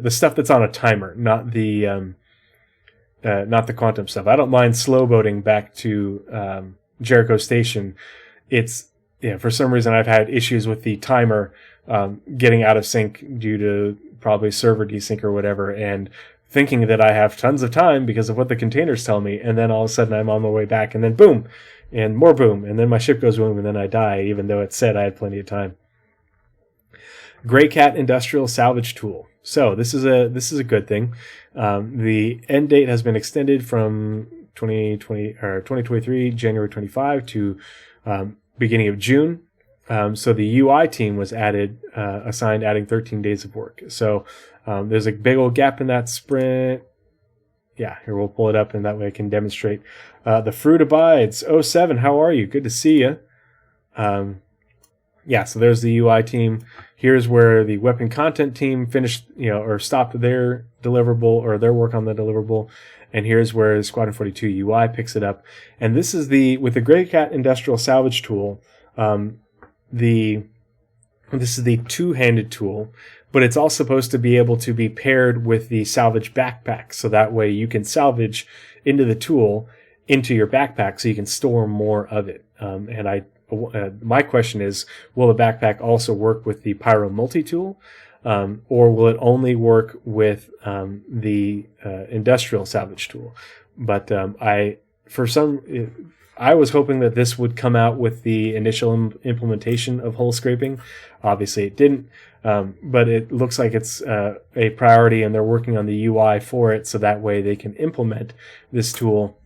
stuff that's on a timer, not the quantum stuff. I don't mind slow boating back to Jericho Station. It's for some reason I've had issues with the timer getting out of sync due to probably server desync or whatever, and thinking that I have tons of time because of what the containers tell me, and then all of a sudden I'm on my way back, and then boom, and more boom, and then my ship goes boom, and then I die, even though it said I had plenty of time. Gray Cat Industrial Salvage Tool. So this is a good thing. The end date has been extended from 2023 January 25 to beginning of June. So the UI team was assigned adding 13 days of work. So there's a big old gap in that sprint. Yeah, here we'll pull it up, and that way I can demonstrate. The Fruit Abides 07. How are you? Good to see you. So there's the UI team. Here's where the weapon content team finished, or stopped their deliverable or their work on the deliverable. And here's where Squadron 42 UI picks it up. And this is with the Gray Cat Industrial Salvage Tool. This is the two-handed tool, but it's all supposed to be able to be paired with the salvage backpack. So that way you can salvage into the tool into your backpack so you can store more of it. My question is, will the backpack also work with the Pyro multi-tool, or will it only work with the industrial salvage tool? But I was hoping that this would come out with the initial implementation of hull scraping. Obviously, it didn't, but it looks like it's a priority, and they're working on the UI for it, so that way they can implement this tool.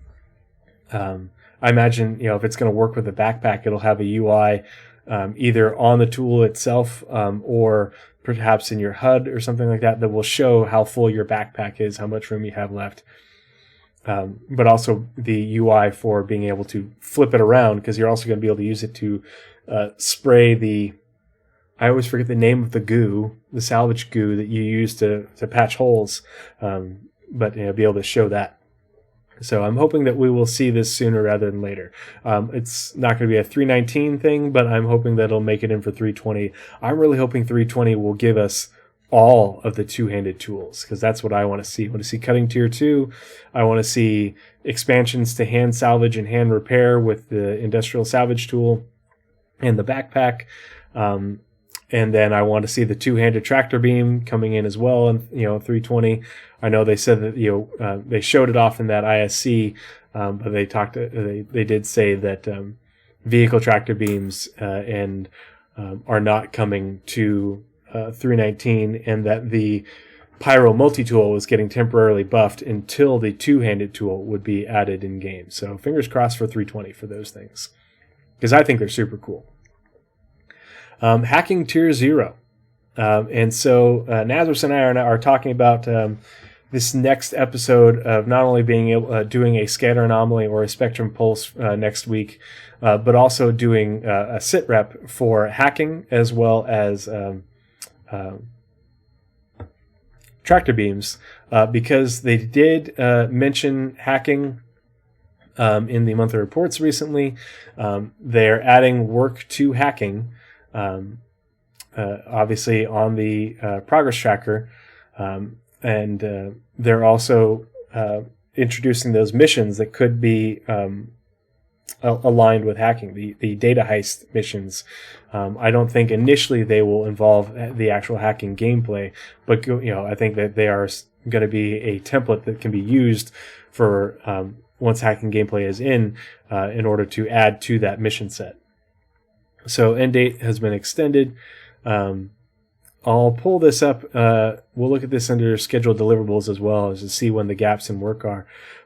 I imagine, if it's going to work with the backpack, it'll have a UI either on the tool itself or perhaps in your HUD or something like that will show how full your backpack is, how much room you have left. But also the UI for being able to flip it around, because you're also going to be able to use it to spray I always forget the name of the goo, the salvage goo that you use to patch holes, but be able to show that. So I'm hoping that we will see this sooner rather than later. It's not going to be a 319 thing, but I'm hoping that it'll make it in for 320. I'm really hoping 320 will give us all of the two-handed tools, because that's what I want to see. I want to see cutting tier 2. I want to see expansions to hand salvage and hand repair with the industrial salvage tool and the backpack. And then I want to see the two-handed tractor beam coming in as well in 320. I know they said that they showed it off in that ISC, but they did say that vehicle tractor beams are not coming to 319, and that the Pyro multi-tool was getting temporarily buffed until the two-handed tool would be added in game. So fingers crossed for 320 for those things, because I think they're super cool. Hacking tier 0. And so Nazeris and I are talking about this next episode of not only being able doing a scatter anomaly or a spectrum pulse next week, but also doing a sit rep for hacking as well as tractor beams, because they did mention hacking in the monthly reports recently. They're adding work to hacking, obviously on the progress tracker, and they're also introducing those missions that could be aligned with hacking, the data heist missions. I don't think initially they will involve the actual hacking gameplay, but I think that they are going to be a template that can be used for once hacking gameplay is in order to add to that mission set. So end date has been extended. I'll pull this up. We'll look at this under scheduled deliverables as well, as to see when the gaps in work are.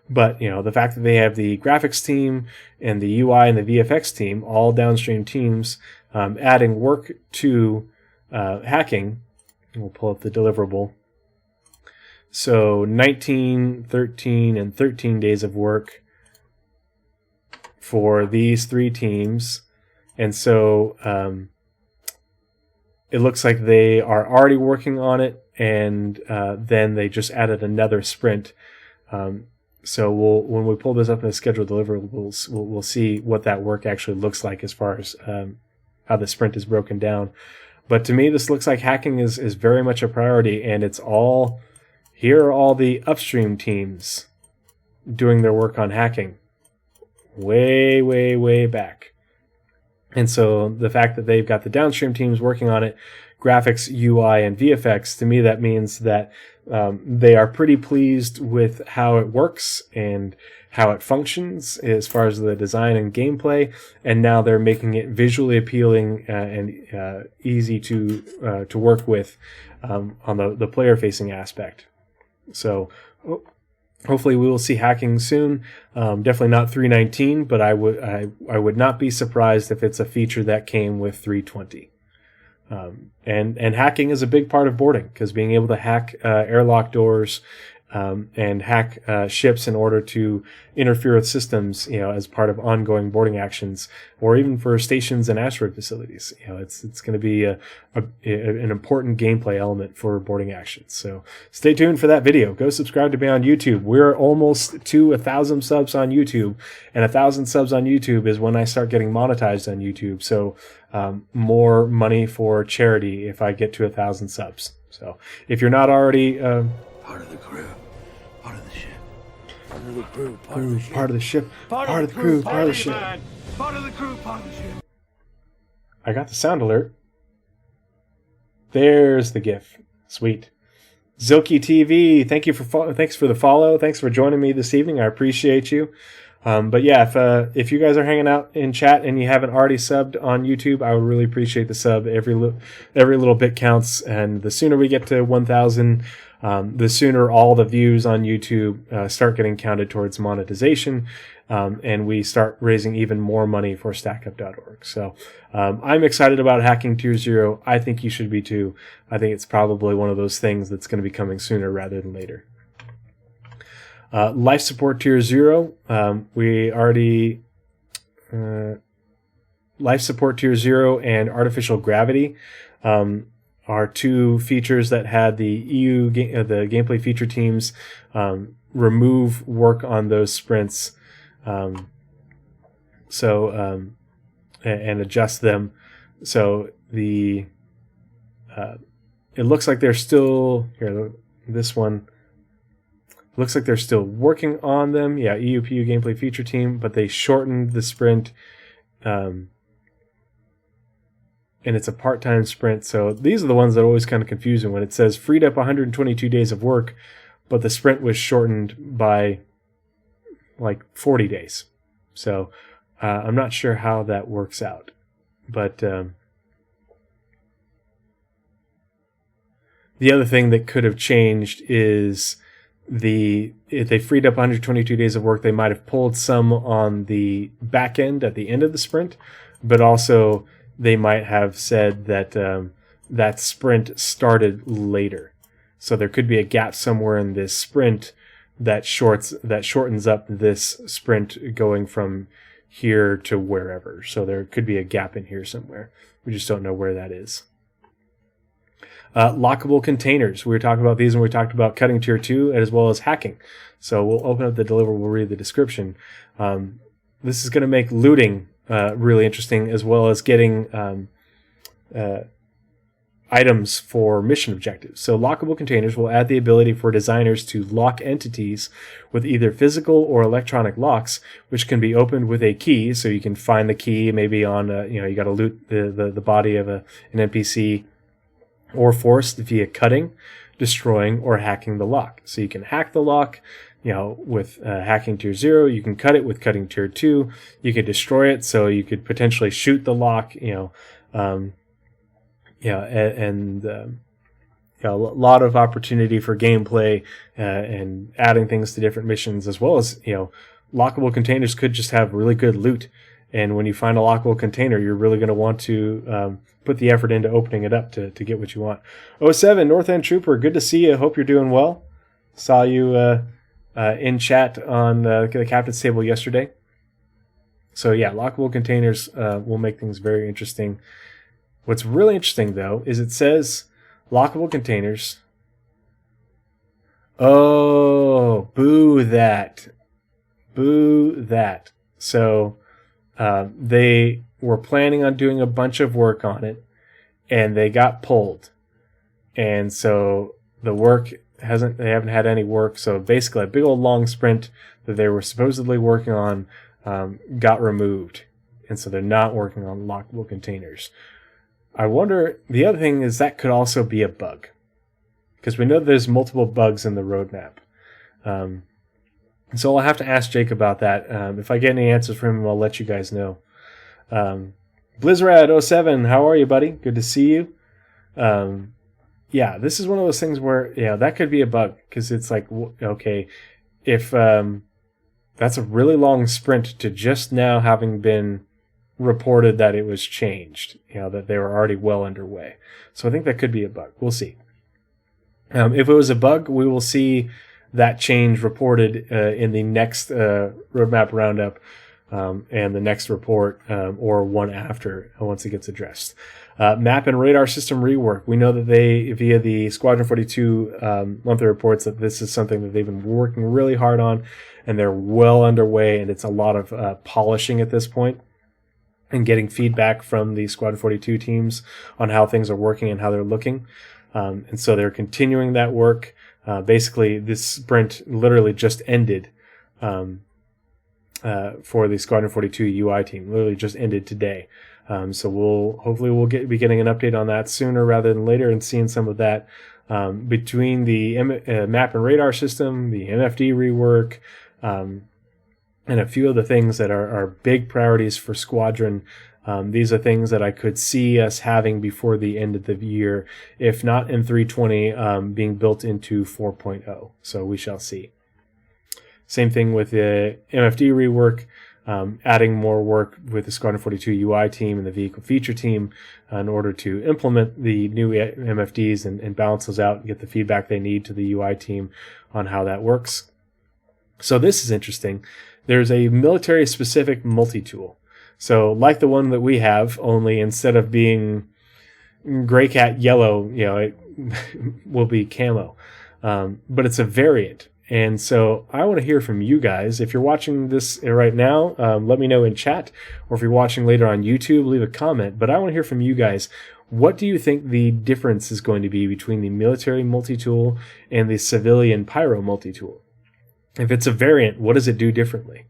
But the fact that they have the graphics team and the UI and the VFX team, all downstream teams, adding work to hacking. We'll pull up the deliverable. So 19, 13, and 13 days of work for these three teams. And so it looks like they are already working on it, and then they just added another sprint. So when we pull this up in the scheduled deliverables, we'll see what that work actually looks like as far as how the sprint is broken down. But to me, this looks like hacking is very much a priority, and it's all... Here are all the upstream teams doing their work on hacking way, way, way back. And so the fact that they've got the downstream teams working on it, graphics, UI, and VFX, to me that means that they are pretty pleased with how it works and how it functions as far as the design and gameplay. And now they're making it visually appealing and easy to work with on the player-facing aspect. So hopefully we will see hacking soon. Definitely not 3.19, but I would not be surprised if it's a feature that came with 3.20. And hacking is a big part of boarding, because being able to hack airlock doors and hack ships in order to interfere with systems, as part of ongoing boarding actions, or even for stations and asteroid facilities, it's going to be an important gameplay element for boarding actions. So stay tuned for that video. Go subscribe to me on YouTube. We're almost to 1,000 subs on YouTube, and 1,000 subs on YouTube is when I start getting monetized on YouTube. So more money for charity if I get to 1,000 subs. So if you're not already Part of the crew, part of the ship. Part of the crew, part of the ship, part of the crew, part of the ship. Part of the crew, part of the ship. I got the sound alert. There's the GIF. Sweet. Zilky TV, thanks for the follow. Thanks for joining me this evening. I appreciate you. But yeah, if you guys are hanging out in chat and you haven't already subbed on YouTube, I would really appreciate the sub. Every little bit counts, and the sooner we get to 1,000, the sooner all the views on YouTube start getting counted towards monetization, and we start raising even more money for StackUp.org. So I'm excited about hacking Tier 0. I think you should be too. I think it's probably one of those things that's going to be coming sooner rather than later. Life support Tier 0. We already... Life support Tier 0 and artificial gravity are two features that had the the gameplay feature teams remove work on those sprints, and adjust them. So it looks like they're still here. This one looks like they're still working on them. Yeah, EUPU gameplay feature team, but they shortened the sprint. And it's a part-time sprint. So these are the ones that are always kind of confusing when it says freed up 122 days of work, but the sprint was shortened by like 40 days. So I'm not sure how that works out. But the other thing that could have changed is if they freed up 122 days of work, they might have pulled some on the back end at the end of the sprint, but also they might have said that that sprint started later. So there could be a gap somewhere in this sprint that shortens up this sprint going from here to wherever. So there could be a gap in here somewhere. We just don't know where that is. Lockable containers. We were talking about these when we talked about cutting tier 2 as well as hacking. So we'll open up the deliverable, we'll read the description. This is going to make looting really interesting, as well as getting items for mission objectives. So lockable containers will add the ability for designers to lock entities with either physical or electronic locks, which can be opened with a key. So you can find the key maybe on, you got to loot the body of an NPC, or forced via cutting, destroying, or hacking the lock. So you can hack the lock, with hacking tier 0. You can cut it with cutting tier 2. You could destroy it, so you could potentially shoot the lock, a lot of opportunity for gameplay and adding things to different missions, as well as, lockable containers could just have really good loot. And when you find a lockable container, you're really going to want to put the effort into opening it up to get what you want. 07, North End Trooper, good to see you. Hope you're doing well. Saw you in chat on the captain's table yesterday. So yeah, lockable containers will make things very interesting. What's really interesting, though, is it says lockable containers. Oh, boo that. Boo that. So they were planning on doing a bunch of work on it, and they got pulled. And so the work they haven't had any work. So basically a big old long sprint that they were supposedly working on got removed. And so they're not working on lockable containers. I wonder, the other thing is that could also be a bug, because we know there's multiple bugs in the roadmap. So I'll have to ask Jake about that. If I get any answers from him, I'll let you guys know. Blizzrad07, how are you, buddy? Good to see you. Yeah, this is one of those things where, that could be a bug, because it's like, okay, if that's a really long sprint to just now having been reported that it was changed, that they were already well underway. So I think that could be a bug. We'll see. If it was a bug, we will see that change reported in the next Roadmap Roundup and the next report, or one after, once it gets addressed. Map and radar system rework. We know that they, via the Squadron 42 monthly reports, that this is something that they've been working really hard on, and they're well underway, and it's a lot of polishing at this point and getting feedback from the Squadron 42 teams on how things are working and how they're looking. And so they're continuing that work. Basically, this sprint literally just ended for the Squadron 42 UI team. Literally just ended today. So we'll be getting an update on that sooner rather than later, and seeing some of that between the map and radar system, the MFD rework, and a few of the things that are big priorities for Squadron. These are things that I could see us having before the end of the year, if not in 3.20, being built into 4.0. So we shall see. Same thing with the MFD rework, adding more work with the Squadron 42 UI team and the vehicle feature team in order to implement the new MFDs and balance those out and get the feedback they need to the UI team on how that works. So this is interesting. There's a military-specific multi-tool. So like the one that we have, only instead of being gray cat yellow, it will be camo. But it's a variant. And so I want to hear from you guys. If you're watching this right now, let me know in chat. Or if you're watching later on YouTube, leave a comment. But I want to hear from you guys. What do you think the difference is going to be between the military multi-tool and the civilian pyro multi-tool? If it's a variant, what does it do differently?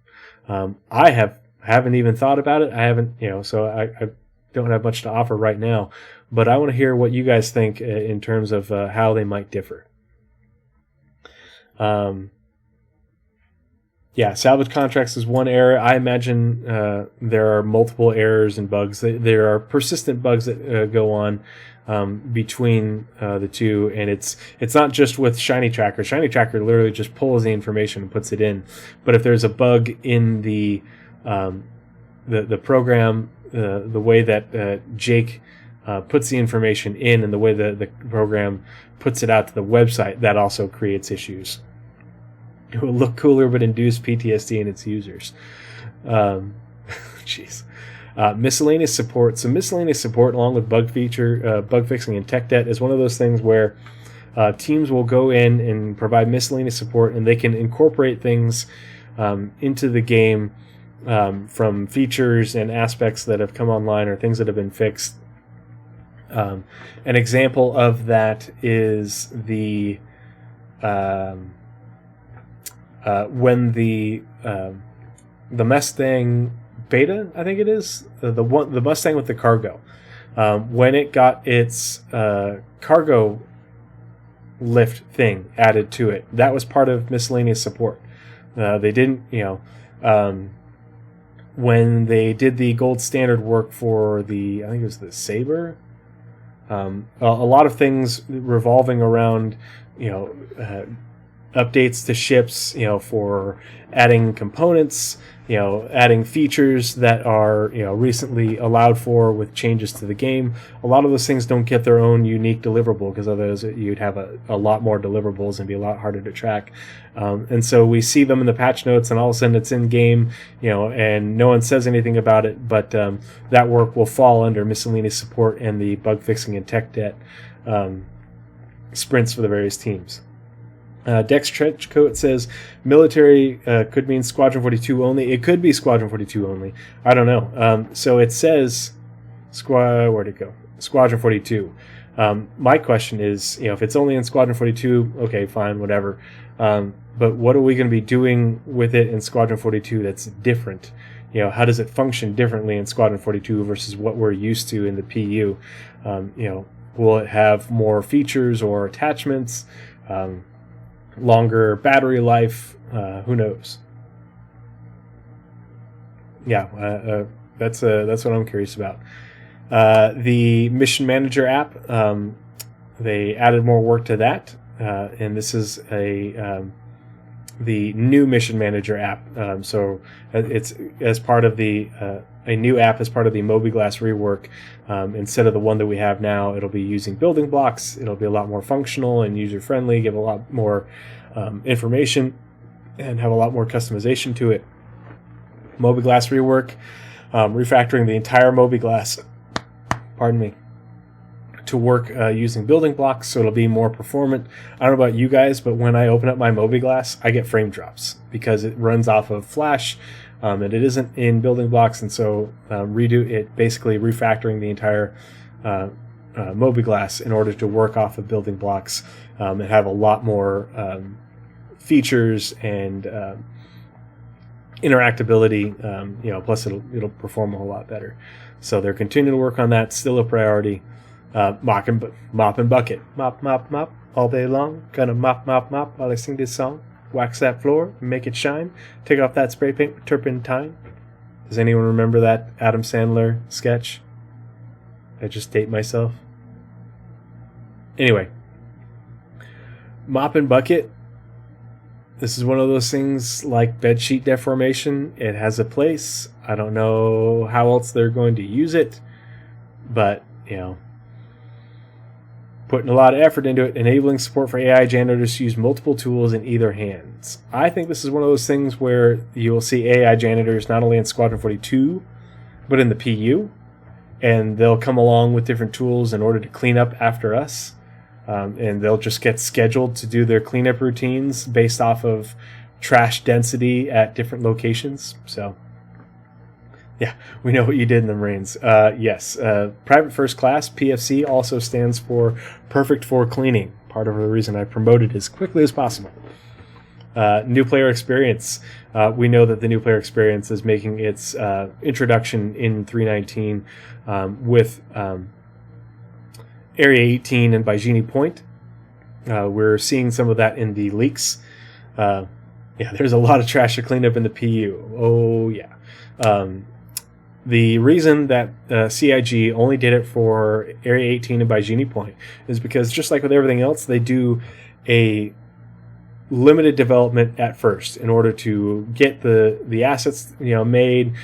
I haven't even thought about it. I haven't, so I don't have much to offer right now. But I want to hear what you guys think in terms of how they might differ. Salvage contracts is one error. I imagine there are multiple errors and bugs. There are persistent bugs that go on between the two, and it's not just with ShinyTracker. ShinyTracker literally just pulls the information and puts it in. But if there's a bug in the program, the way that Jake puts the information in, and the way the program puts it out to the website, that also creates issues. It will look cooler but induce PTSD in its users. Jeez. Miscellaneous support. So miscellaneous support, along with bug fixing and tech debt, is one of those things where teams will go in and provide miscellaneous support, and they can incorporate things into the game from features and aspects that have come online or things that have been fixed. An example of that is when the Mustang beta, I think it is, the Mustang with the cargo, when it got its cargo lift thing added to it, that was part of miscellaneous support. They didn't, when they did the gold standard work for I think it was the Saber, a lot of things revolving around, updates to ships, for adding components, adding features that are, recently allowed for with changes to the game. A lot of those things don't get their own unique deliverable, because otherwise you'd have a lot more deliverables and be a lot harder to track. And so we see them in the patch notes, and all of a sudden it's in game, and no one says anything about it, but that work will fall under miscellaneous support and the bug fixing and tech debt sprints for the various teams. Dex Trenchcoat says military could mean Squadron 42 only. It could be Squadron 42 only. I don't know. So it says where'd it go? Squadron 42. My question is, if it's only in Squadron 42, okay, fine, whatever. But what are we going to be doing with it in Squadron 42 that's different? How does it function differently in Squadron 42 versus what we're used to in the PU? Will it have more features or attachments? Longer battery life? Who knows? Yeah, that's what I'm curious about. The Mission Manager app, they added more work to that, and this is the new Mission Manager app. So it's as part of a new app as part of the Moby-Glass rework. Instead of the one that we have now, it'll be using building blocks. It'll be a lot more functional and user-friendly, give a lot more information, and have a lot more customization to it. Moby-Glass rework, refactoring the entire Moby-Glass, to work using building blocks, so it'll be more performant. I don't know about you guys, but when I open up my Moby-Glass, I get frame drops because it runs off of Flash, and it isn't in building blocks, and so basically refactoring the entire Moby-Glass in order to work off of building blocks and have a lot more features and interactability. Plus it'll perform a whole lot better. So they're continuing to work on that. Still a priority. Mop and bucket. Mop, mop, mop all day long. Gonna mop, mop, mop while I sing this song. Wax that floor, make it shine. Take off that spray paint with turpentine. Does anyone remember that Adam Sandler sketch? I just date myself. Anyway. Mop and bucket. This is one of those things like bedsheet deformation. It has a place. I don't know how else they're going to use it, but, putting a lot of effort into it, enabling support for AI janitors to use multiple tools in either hands. I think this is one of those things where you will see AI janitors not only in Squadron 42, but in the PU, and they'll come along with different tools in order to clean up after us. And they'll just get scheduled to do their cleanup routines based off of trash density at different locations. So, yeah, we know what you did in the Marines. Yes, Private First Class, PFC, also stands for Perfect for Cleaning. Part of the reason I promoted as quickly as possible. New player experience. We know that the new player experience is making its introduction in 319 with Area 18 and Bajini Point. We're seeing some of that in the leaks. There's a lot of trash to clean up in the PU. Oh, yeah. The reason that CIG only did it for Area 18 and Bajini Point is because, just like with everything else, they do a limited development at first in order to get the assets made,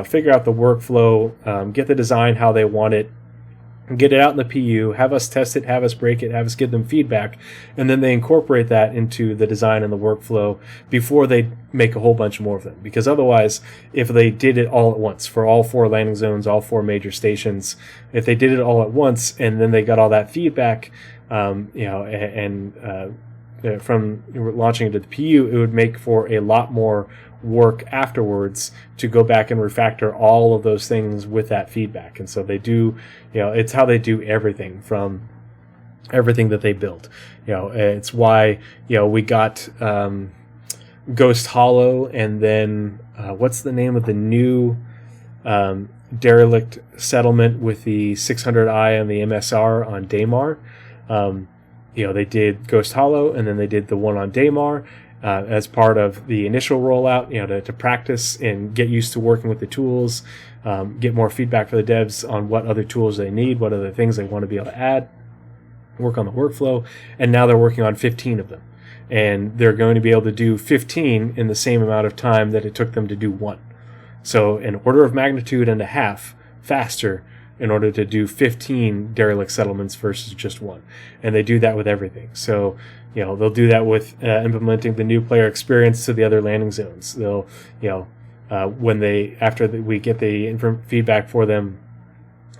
figure out the workflow, get the design how they want it, get it out in the PU, have us test it, have us break it, have us give them feedback, and then they incorporate that into the design and the workflow before they make a whole bunch more of them. Because otherwise, if they did it all at once for all 4 landing zones, all 4 major stations, if they did it all at once and then they got all that feedback, from launching into the PU, it would make for a lot more work afterwards to go back and refactor all of those things with that feedback. And so they do, it's how they do everything from everything that they build. It's why, we got Ghost Hollow, and then what's the name of the new derelict settlement with the 600i and the MSR on Daymar? They did Ghost Hollow, and then they did the one on Daymar as part of the initial rollout, to practice and get used to working with the tools, get more feedback for the devs on what other tools they need, what other things they want to be able to add, work on the workflow, and now they're working on 15 of them. And they're going to be able to do 15 in the same amount of time that it took them to do one. So an order of magnitude and a half faster in order to do 15 derelict settlements versus just one. And they do that with everything. So, they'll do that with implementing the new player experience to the other landing zones. They'll, after we get the feedback for them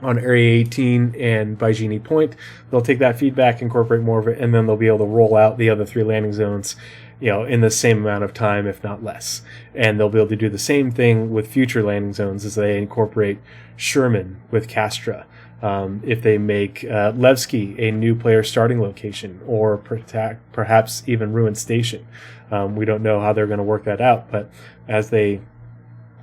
on Area 18 and by Genie Point, they'll take that feedback, incorporate more of it, and then they'll be able to roll out the other 3 landing zones, in the same amount of time, if not less. And they'll be able to do the same thing with future landing zones as they incorporate Sherman with Castra. If they make Levski a new player starting location, or perhaps even Ruin Station. We don't know how they're going to work that out, but as they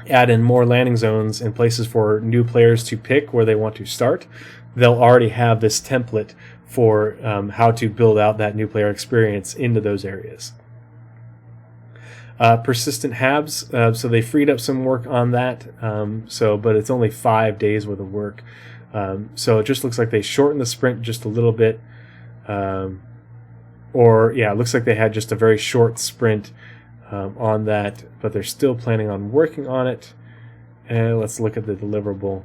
add in more landing zones and places for new players to pick where they want to start, they'll already have this template for how to build out that new player experience into those areas. Persistent Habs, so they freed up some work on that, but it's only 5 days worth of work. So it just looks like they shortened the sprint just a little bit. It looks like they had just a very short sprint on that, but they're still planning on working on it. And let's look at the deliverable.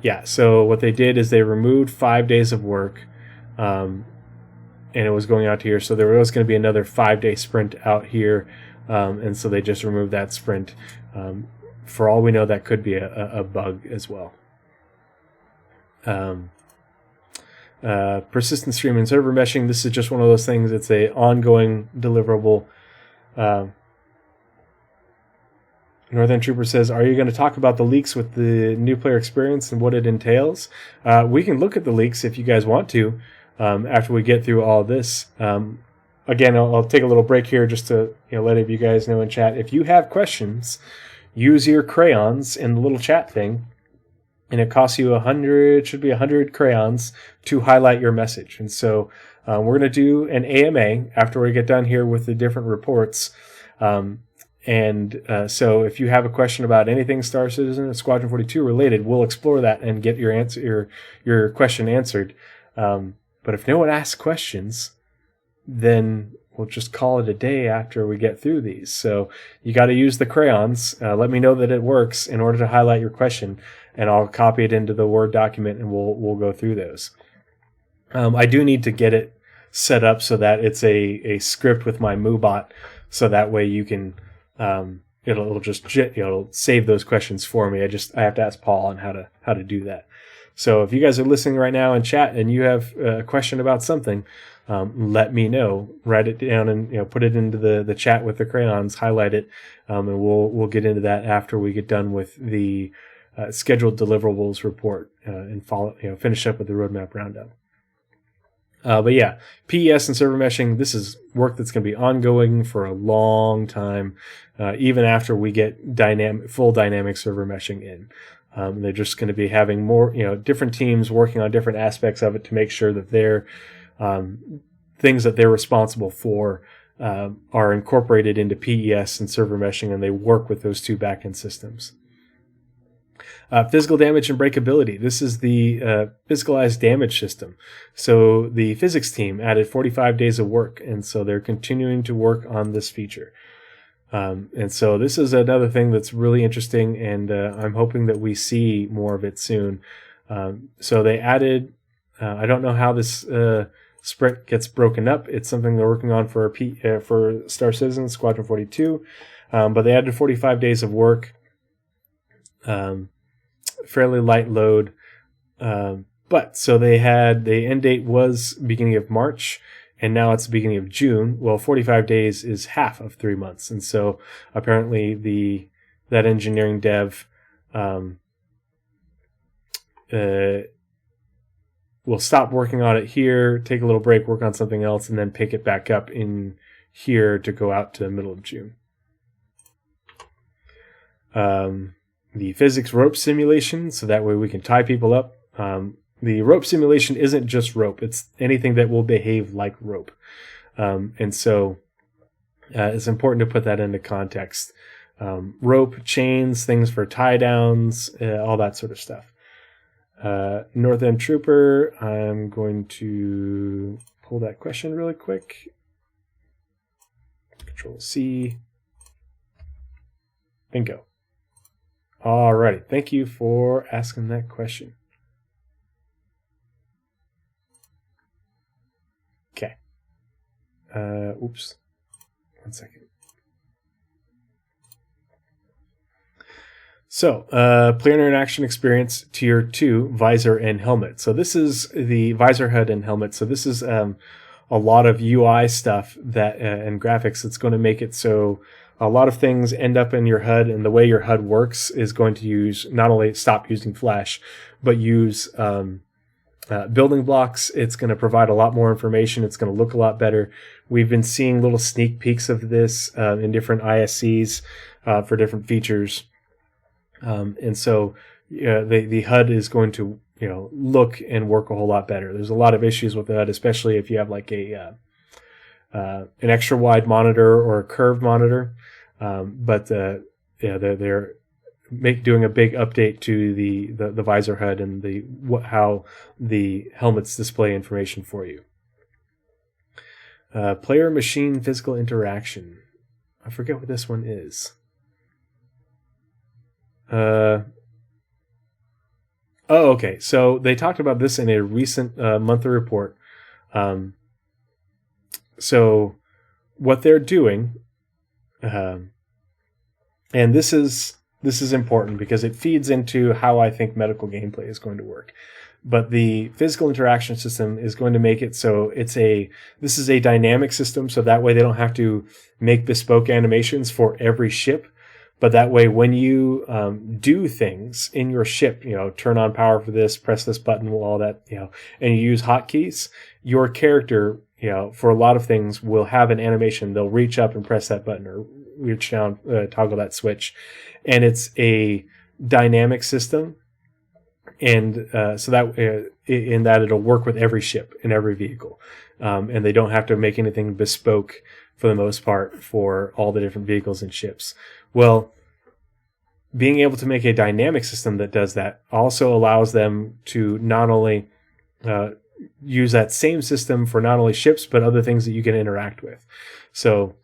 Yeah, so what they did is they removed 5 days of work, and it was going out here. So there was going to be another 5-day sprint out here, and so they just removed that sprint. For all we know, that could be a bug as well. Persistent stream and server meshing. This is just one of those things. It's a ongoing deliverable. Northern Trooper says, are you going to talk about the leaks with the new player experience and what it entails? We can look at the leaks if you guys want to, after we get through all of this. Again, I'll take a little break here just to let you guys know in chat. If you have questions, use your crayons in the little chat thing, and it costs you 100 crayons to highlight your message. And so we're going to do an AMA after we get done here with the different reports. So if you have a question about anything Star Citizen and Squadron 42 related, we'll explore that and get your answer, your question answered. But if no one asks questions, then we'll just call it a day after we get through these. So you got to use the crayons. Let me know that it works in order to highlight your question, and I'll copy it into the Word document, and we'll go through those. I do need to get it set up so that it's a script with my MooBot, so that way you can it'll just save those questions for me. I have to ask Paul on how to do that. So if you guys are listening right now in chat and you have a question about something, let me know. Write it down and put it into the chat with the crayons. Highlight it, and we'll get into that after we get done with the scheduled deliverables report and finish up with the roadmap roundup. But yeah, PES and server meshing. This is work that's going to be ongoing for a long time, even after we get full dynamic server meshing in. They're just going to be having more, different teams working on different aspects of it to make sure that their things that they're responsible for are incorporated into PES and server meshing, and they work with those two backend systems. Physical damage and breakability. This is the physicalized damage system. So the physics team added 45 days of work, and so they're continuing to work on this feature. And so this is another thing that's really interesting, and I'm hoping that we see more of it soon. So they added, I don't know how this sprint gets broken up. It's something they're working on for Star Citizen, Squadron 42. But they added 45 days of work, fairly light load. But so the end date was beginning of March, and now it's the beginning of June. Well, 45 days is half of 3 months. And so apparently that engineering dev will stop working on it here, take a little break, work on something else, and then pick it back up in here to go out to the middle of June. The physics rope simulation, so that way we can tie people up. The rope simulation isn't just rope. It's anything that will behave like rope. And so it's important to put that into context. Rope, chains, things for tie downs, all that sort of stuff. North End Trooper, I'm going to pull that question really quick. Control C. Bingo. Alrighty, thank you for asking that question. Okay. Oops. 1 second. So, player interaction experience tier 2, visor and helmet. So this is the visor, HUD, and helmet. So this is a lot of UI stuff that and graphics that's going to make it so a lot of things end up in your HUD, and the way your HUD works is going to use not only stop using Flash, but use building blocks. It's going to provide a lot more information. It's going to look a lot better. We've been seeing little sneak peeks of this in different ISCs for different features. And so the HUD is going to look and work a whole lot better. There's a lot of issues with the HUD, especially if you have like an extra wide monitor or a curved monitor. But they're doing a big update to the visor HUD and how the helmets display information for you. Player machine physical interaction. I forget what this one is. Okay. So they talked about this in a recent monthly report. So what they're doing, and this is important because it feeds into how I think medical gameplay is going to work. But the physical interaction system is going to make it so this is a dynamic system, so that way they don't have to make bespoke animations for every ship. But that way, when you do things in your ship, turn on power for this, press this button, all that, and you use hotkeys, your character, for a lot of things, will have an animation. They'll reach up and press that button, or reach down, toggle that switch, and it's a dynamic system. And so that in that it'll work with every ship and every vehicle, and they don't have to make anything bespoke for the most part for all the different vehicles and ships. Well, being able to make a dynamic system that does that also allows them to not only use that same system for not only ships, but other things that you can interact with. So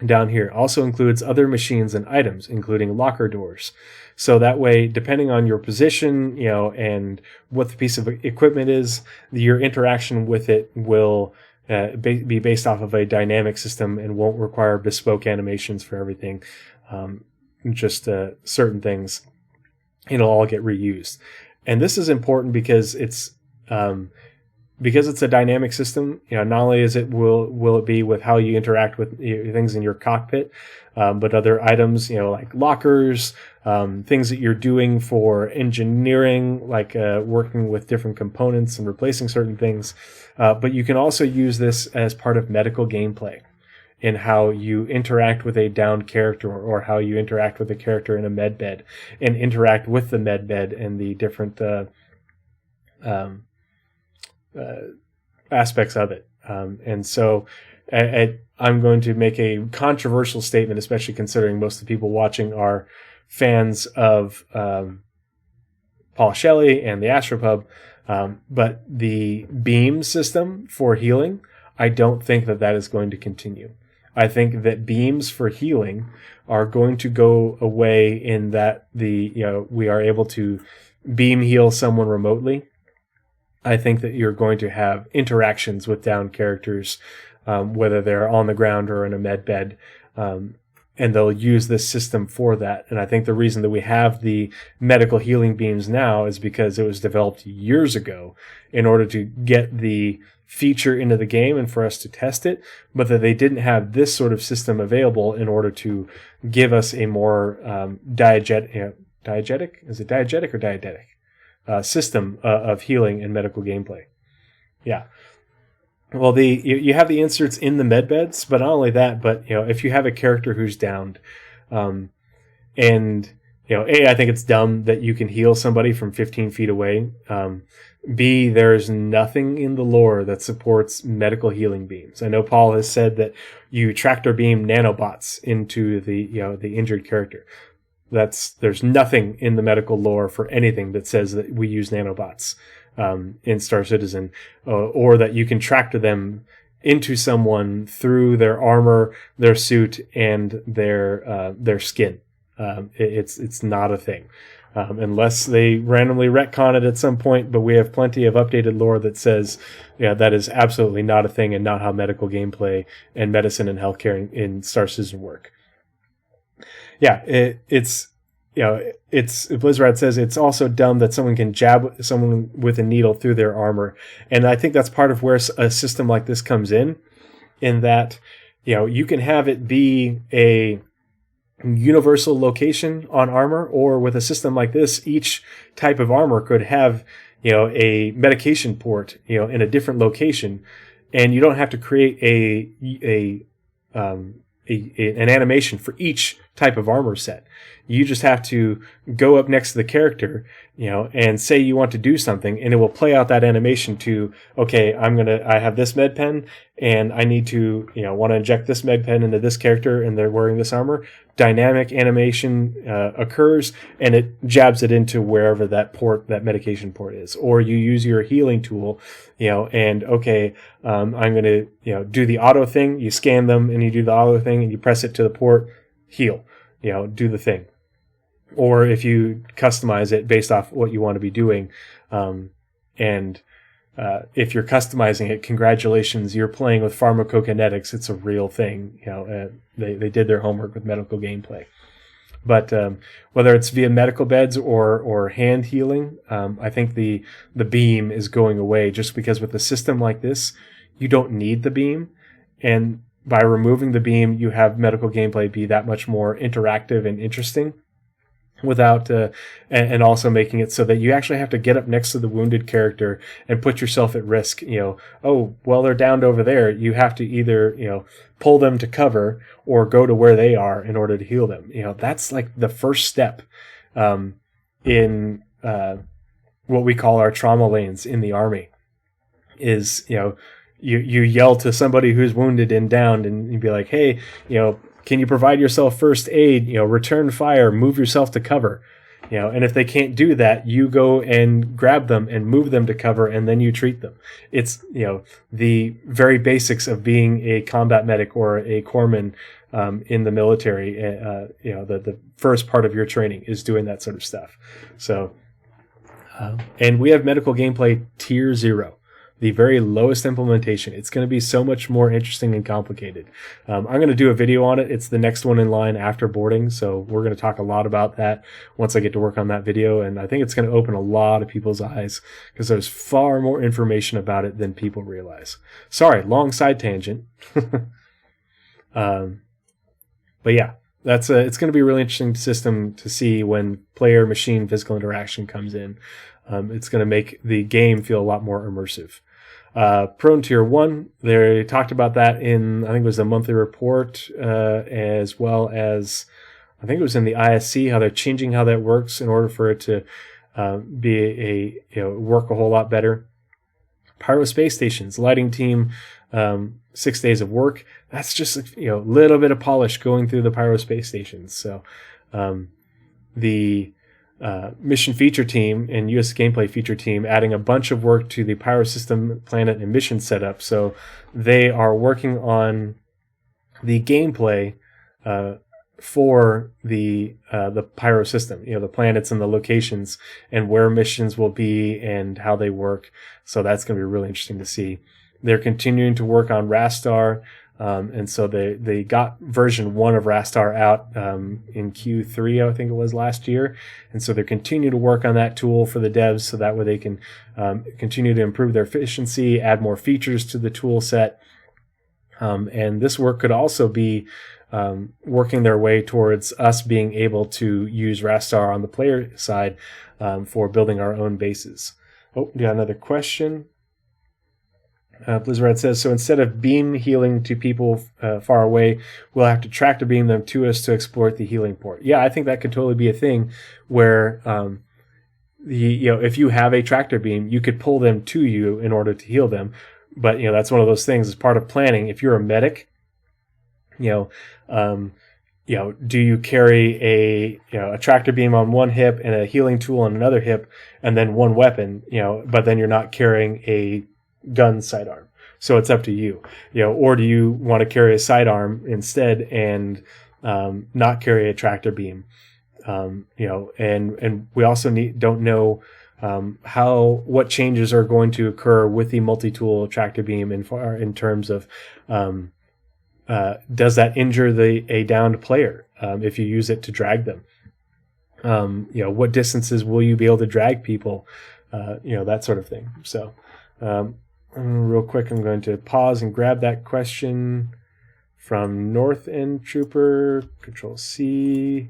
down here also includes other machines and items, including locker doors. So that way, depending on your position, and what the piece of equipment is, your interaction with it will be based off of a dynamic system and won't require bespoke animations for everything. Just certain things, it'll all get reused. And this is important because it's a dynamic system. Not only is will it be with how you interact with things in your cockpit, but other items, like lockers, things that you're doing for engineering, like working with different components and replacing certain things. But you can also use this as part of medical gameplay in how you interact with a downed character, or how you interact with a character in a med bed and interact with the med bed and the different aspects of it. And so I'm going to make a controversial statement, especially considering most of the people watching are fans of Paul Shelley and the Astropub. But the beam system for healing, I don't think that is going to continue. I think that beams for healing are going to go away in that we are able to beam heal someone remotely, I think that you're going to have interactions with downed characters, whether they're on the ground or in a med bed, and they'll use this system for that. And I think the reason that we have the medical healing beams now is because it was developed years ago in order to get the feature into the game and for us to test it, but that they didn't have this sort of system available in order to give us a more diegetic? Is it diegetic or diegetic? System of healing and medical gameplay. Yeah. Well, you have the inserts in the med beds, but not only that, but if you have a character who's downed, and I think it's dumb that you can heal somebody from 15 feet away. B, there's nothing in the lore that supports medical healing beams. I know Paul has said that you tractor beam nanobots into the injured character. There's nothing in the medical lore for anything that says that we use nanobots in Star Citizen, or that you can tractor them into someone through their armor, their suit, and their skin. It's not a thing, unless they randomly retcon it at some point. But we have plenty of updated lore that says, that is absolutely not a thing, and not how medical gameplay and medicine and healthcare in Star Citizen work. Yeah, it's Blizzard says it's also dumb that someone can jab someone with a needle through their armor. And I think that's part of where a system like this comes in that, you can have it be a universal location on armor, or with a system like this, each type of armor could have, a medication port, in a different location. And you don't have to create an animation for each type of armor set. You just have to go up next to the character, and say you want to do something, and it will play out that animation to, okay, I have this med pen, and I need to, want to inject this med pen into this character, and they're wearing this armor. Dynamic animation occurs, and it jabs it into wherever that medication port is. Or you use your healing tool, and okay, I'm going to, do the auto thing. You scan them, and you do the auto thing, and you press it to the port, heal, do the thing. Or if you customize it based off what you want to be doing, and if you're customizing it, congratulations, you're playing with pharmacokinetics. It's a real thing. They did their homework with medical gameplay. But whether it's via medical beds or hand healing, I think the beam is going away, just because with a system like this, you don't need the beam. And by removing the beam, you have medical gameplay be that much more interactive and interesting, without and also making it so that you actually have to get up next to the wounded character and put yourself at risk. They're downed over there. You have to either pull them to cover or go to where they are in order to heal them. That's like the first step in what we call our trauma lanes in the Army. Is you yell to somebody who's wounded and downed, and you'd be like, hey, can you provide yourself first aid? Return fire, move yourself to cover. And if they can't do that, you go and grab them and move them to cover, and then you treat them. It's, the very basics of being a combat medic or a corpsman in the military. The first part of your training is doing that sort of stuff. So, and we have medical gameplay tier 0. The very lowest implementation. It's going to be so much more interesting and complicated. I'm going to do a video on it. It's the next one in line after boarding, so we're going to talk a lot about that once I get to work on that video, and I think it's going to open a lot of people's eyes, because there's far more information about it than people realize. Sorry, long side tangent. But yeah, it's going to be a really interesting system to see when player-machine physical interaction comes in. It's going to make the game feel a lot more immersive. Prone Tier 1, they talked about that in, I think it was the monthly report, as well as, I think it was in the ISC, how they're changing how that works in order for it to work a whole lot better. Pyro Space Stations, lighting team, 6 days of work. That's just a little bit of polish going through the Pyro Space Stations. So the mission feature team and US gameplay feature team adding a bunch of work to the Pyro system, planet, and mission setup. So they are working on the gameplay for the Pyro system, the planets and the locations and where missions will be and how they work. So that's going to be really interesting to see. They're continuing to work on Rastar. And so they got version 1 of Rastar out in Q3, I think it was last year. And so they're continuing to work on that tool for the devs so that way they can continue to improve their efficiency, add more features to the tool set. And this work could also be working their way towards us being able to use Rastar on the player side for building our own bases. Oh, we got another question. Blizzard says, so instead of beam healing to people far away, we'll have to tractor beam them to us to exploit the healing port. Yeah, I think that could totally be a thing where if you have a tractor beam, you could pull them to you in order to heal them. But that's one of those things as part of planning. If you're a medic, do you carry a tractor beam on one hip and a healing tool on another hip, and then one weapon, but then you're not carrying a gun sidearm. So it's up to you, or do you want to carry a sidearm instead and not carry a tractor beam? And we also don't know what changes are going to occur with the multi-tool tractor beam in terms of does that injure a downed player if you use it to drag them? What distances will you be able to drag people? That sort of thing. So real quick, I'm going to pause and grab that question from North End Trooper. Control C,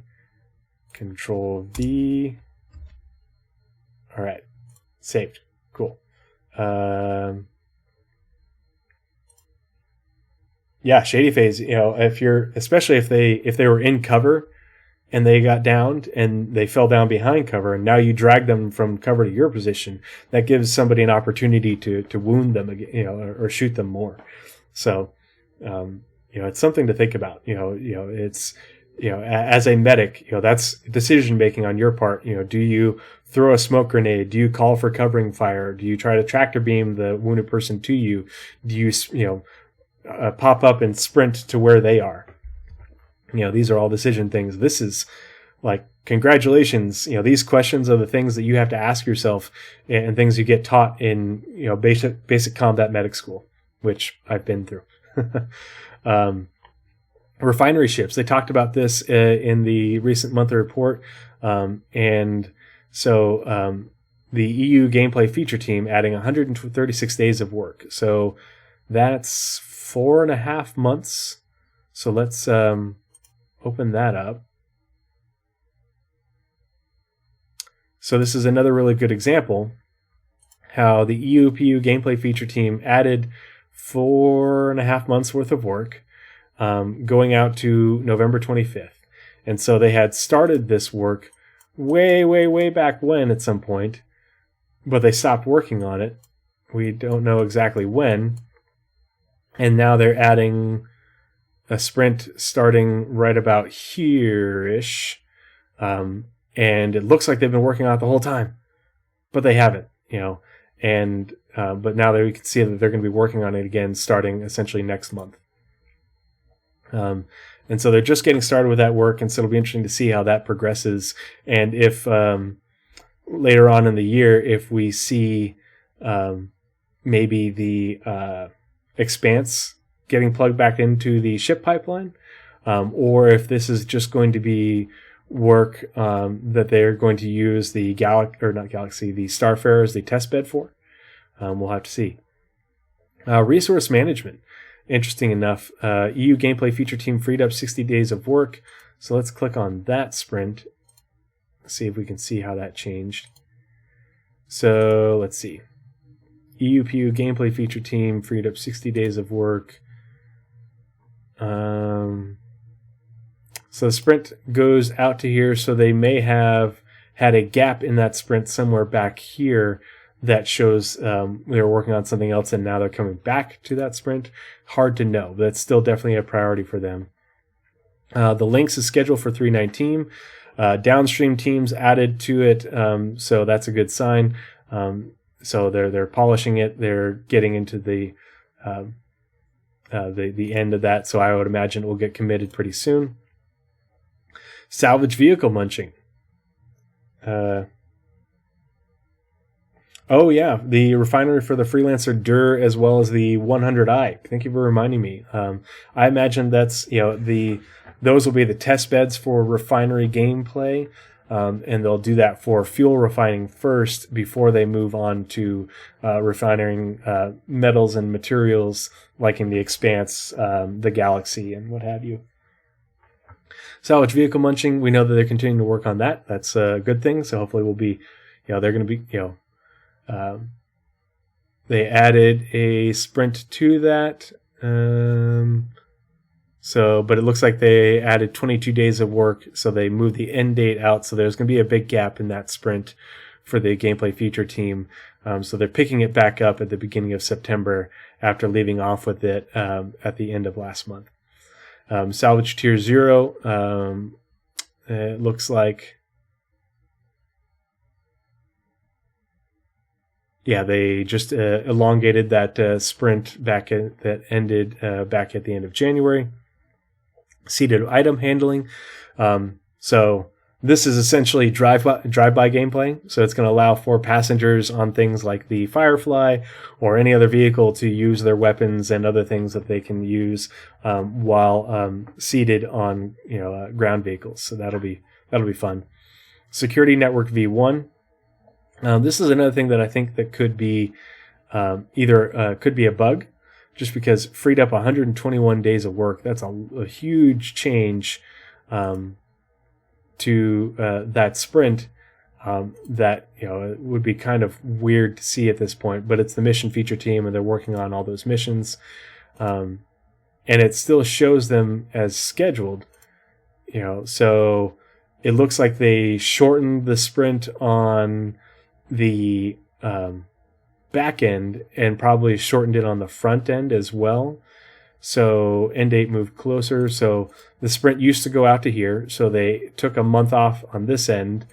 Control V. All right, saved. Cool. Yeah, Shady Phase. Especially if they were in cover and they got downed and they fell down behind cover, and now you drag them from cover to your position, that gives somebody an opportunity to wound them, or shoot them more. So, it's something to think about. It's as a medic, that's decision making on your part. Do you throw a smoke grenade? Do you call for covering fire? Do you try to tractor beam the wounded person to you? Do you pop up and sprint to where they are? These are all decision things. This is like, congratulations. These questions are the things that you have to ask yourself and things you get taught in, basic combat medic school, which I've been through. Refinery ships. They talked about this in the recent monthly report. And so the EU gameplay feature team adding 136 days of work. So that's 4.5 months. So let's open that up. So this is another really good example how the EU-PU gameplay feature team added 4.5 months worth of work going out to November 25th. And so they had started this work way back when at some point, but they stopped working on it. We don't know exactly when. And now they're adding a sprint starting right about here-ish. And it looks like they've been working on it the whole time, but they haven't, and but now that we can see that they're going to be working on it again starting essentially next month. And so they're just getting started with that work, and so it'll be interesting to see how that progresses, and if later on in the year, if we see maybe the Expanse getting plugged back into the ship pipeline, or if this is just going to be work that they're going to use the the Starfarer as the test bed for. We'll have to see. Resource management. Interesting enough, EU gameplay feature team freed up 60 days of work. So let's click on that sprint. See if we can see how that changed. So let's see. EU-PU gameplay feature team freed up 60 days of work. So the sprint goes out to here, so they may have had a gap in that sprint somewhere back here that shows they were working on something else and now they're coming back to that sprint. Hard to know, but it's still definitely a priority for them. The links is scheduled for 3/19. Downstream teams added to it, so that's a good sign. So they're polishing it. They're getting into the end of that, so I would imagine it will get committed pretty soon. Salvage vehicle munching. Oh yeah, the refinery for the Freelancer Dur as well as the 100i. Thank you for reminding me. I imagine that's those will be the test beds for refinery gameplay, and they'll do that for fuel refining first before they move on to refining metals and materials like in the Expanse, the Galaxy, and what have you. Salvage vehicle munching. We know that they're continuing to work on that. That's a good thing. So hopefully we'll be, they're going to be, they added a sprint to that. But it looks like they added 22 days of work, so they moved the end date out. So there's going to be a big gap in that sprint for the gameplay feature team. So they're picking it back up at the beginning of September after leaving off with it at the end of last month. Salvage Tier 0, it looks like, they just elongated that sprint that ended back at the end of January. Seated item handling. So this is essentially drive-by gameplay. So it's going to allow for passengers on things like the Firefly or any other vehicle to use their weapons and other things that they can use while seated on ground vehicles. So that'll be fun. Security Network V1. This is another thing that I think that could be could be a bug, just because freed up 121 days of work. That's a huge change to that sprint. That it would be kind of weird to see at this point, but it's the mission feature team, and they're working on all those missions, and it still shows them as scheduled. So it looks like they shortened the sprint on the back end and probably shortened it on the front end as well. So end date moved closer. So the sprint used to go out to here. So they took a month off on this end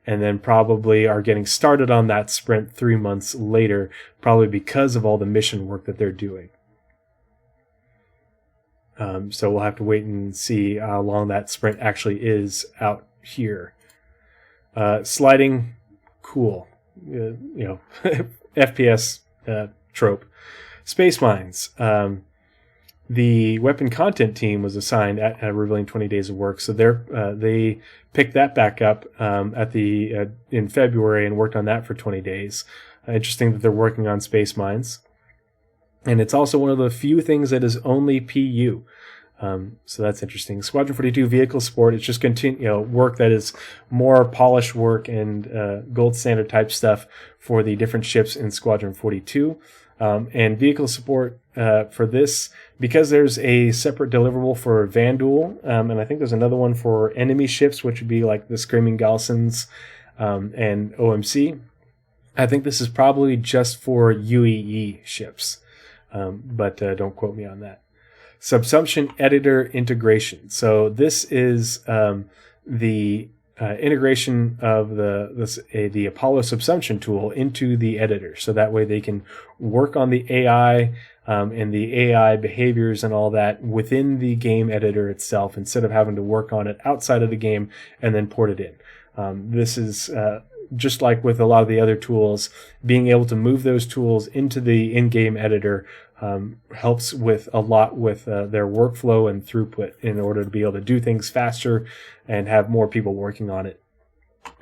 and then probably are getting started on that sprint 3 months later, probably because of all the mission work that they're doing. So we'll have to wait and see how long that sprint actually is out here. Sliding, cool. FPS trope. Space mines. The weapon content team was assigned at revealing 20 days of work, so they picked that back up in February and worked on that for 20 days. Interesting that they're working on space mines, and it's also one of the few things that is only PU. So that's interesting. Squadron 42 vehicle support. It's just work that is more polished work and gold standard type stuff for the different ships in Squadron 42. And vehicle support for this, because there's a separate deliverable for Vanduul, and I think there's another one for enemy ships, which would be like the Screaming Galsons and OMC. I think this is probably just for UEE ships, but don't quote me on that. Subsumption editor integration. So this is the integration of the Apollo subsumption tool into the editor, so that way they can work on the AI and the AI behaviors and all that within the game editor itself, instead of having to work on it outside of the game and then port it in. This is just like with a lot of the other tools, being able to move those tools into the in-game editor helps with a lot with their workflow and throughput in order to be able to do things faster and have more people working on it.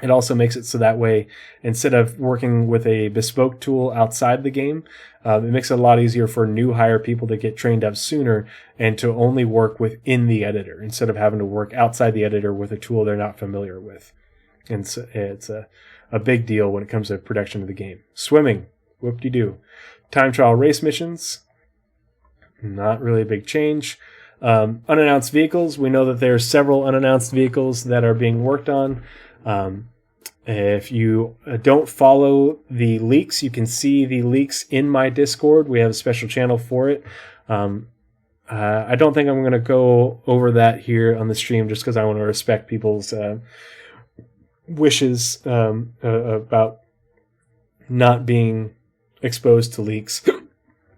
It also makes it so that way, instead of working with a bespoke tool outside the game, it makes it a lot easier for new hire people to get trained up sooner and to only work within the editor instead of having to work outside the editor with a tool they're not familiar with. And so it's a big deal when it comes to production of the game. Swimming, whoop-de-doo. Time trial race missions, not really a big change. Unannounced vehicles, we know that there are several unannounced vehicles that are being worked on. If you don't follow the leaks, you can see the leaks in my Discord. We have a special channel for it. I don't think I'm going to go over that here on the stream, just because I want to respect people's wishes about not being exposed to leaks.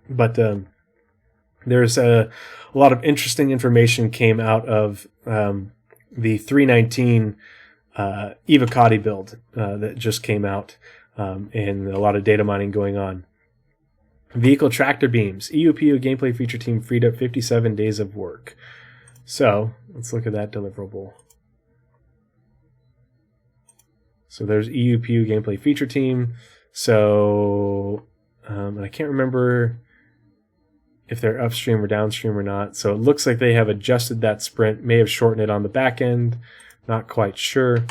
But there's a lot of interesting information came out of the 319 Evocati build that just came out, and a lot of data mining going on. Vehicle tractor beams. EUPU gameplay feature team freed up 57 days of work. So let's look at that deliverable. So there's EUPU gameplay feature team. So and I can't remember if they're upstream or downstream or not. So it looks like they have adjusted that sprint, may have shortened it on the back end. Not quite sure.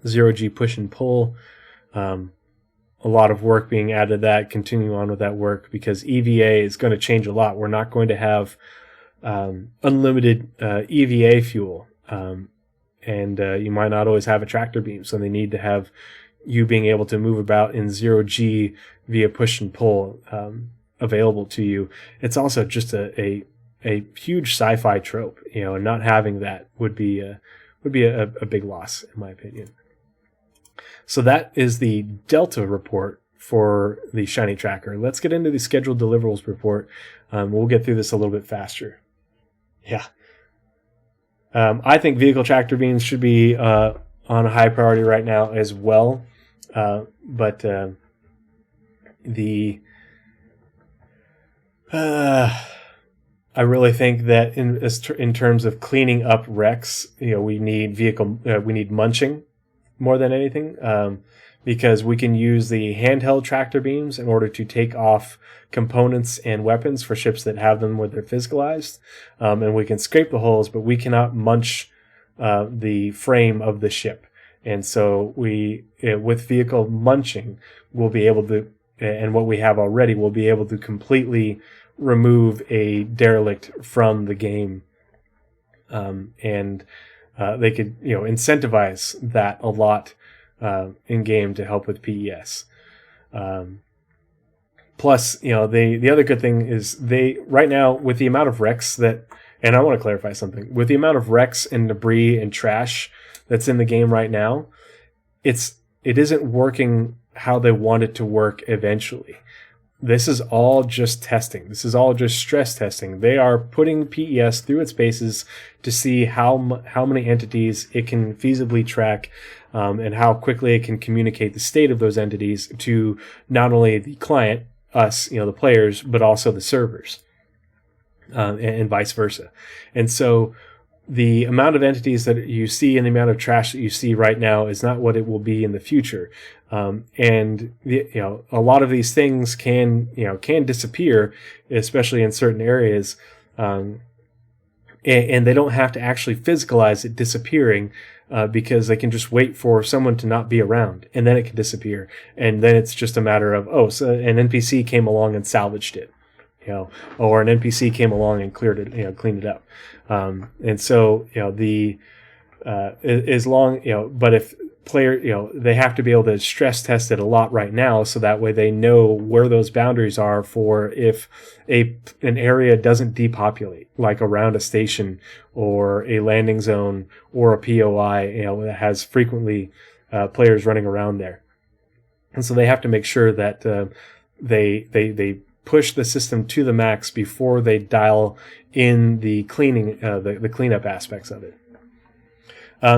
0G push and pull. A lot of work being added to that, continuing on with that work, because EVA is going to change a lot. We're not going to have unlimited EVA fuel. And you might not always have a tractor beam, so they need to have you being able to move about in 0G via push and pull available to you. It's also just a huge sci-fi trope, and not having that would be a big loss, in my opinion. So that is the Delta report for the ShinyTracker. Let's get into the scheduled deliverables report. We'll get through this a little bit faster. Yeah. I think vehicle tractor beams should be on a high priority right now as well. But I really think that in terms of cleaning up wrecks, we need munching more than anything, because we can use the handheld tractor beams in order to take off components and weapons for ships that have them where they're physicalized, and we can scrape the holes, but we cannot munch the frame of the ship. And so with vehicle munching, we'll be able to, and what we have already, we'll be able to completely remove a derelict from the game, and they could incentivize that a lot in game to help with PES. Plus, the other good thing is right now, with the amount of wrecks that, and I want to clarify something, with the amount of wrecks and debris and trash that's in the game right now, it isn't working how they want it to work eventually. This is all just testing. This is all just stress testing. They are putting PES through its paces to see how many entities it can feasibly track, and how quickly it can communicate the state of those entities to not only the client, us, the players, but also the servers, and vice versa. And so the amount of entities that you see and the amount of trash that you see right now is not what it will be in the future. And a lot of these things can disappear, especially in certain areas. And they don't have to actually physicalize it disappearing, because they can just wait for someone to not be around, and then it can disappear. And then it's just a matter of, so an NPC came along and salvaged it, or an NPC came along and cleared it, cleaned it up. And so, as long, but if player, they have to be able to stress test it a lot right now, so that way they know where those boundaries are for if an area doesn't depopulate, like around a station or a landing zone or a POI, that has frequently players running around there. And so they have to make sure that they push the system to the max before they dial in the cleaning, the cleanup aspects of it.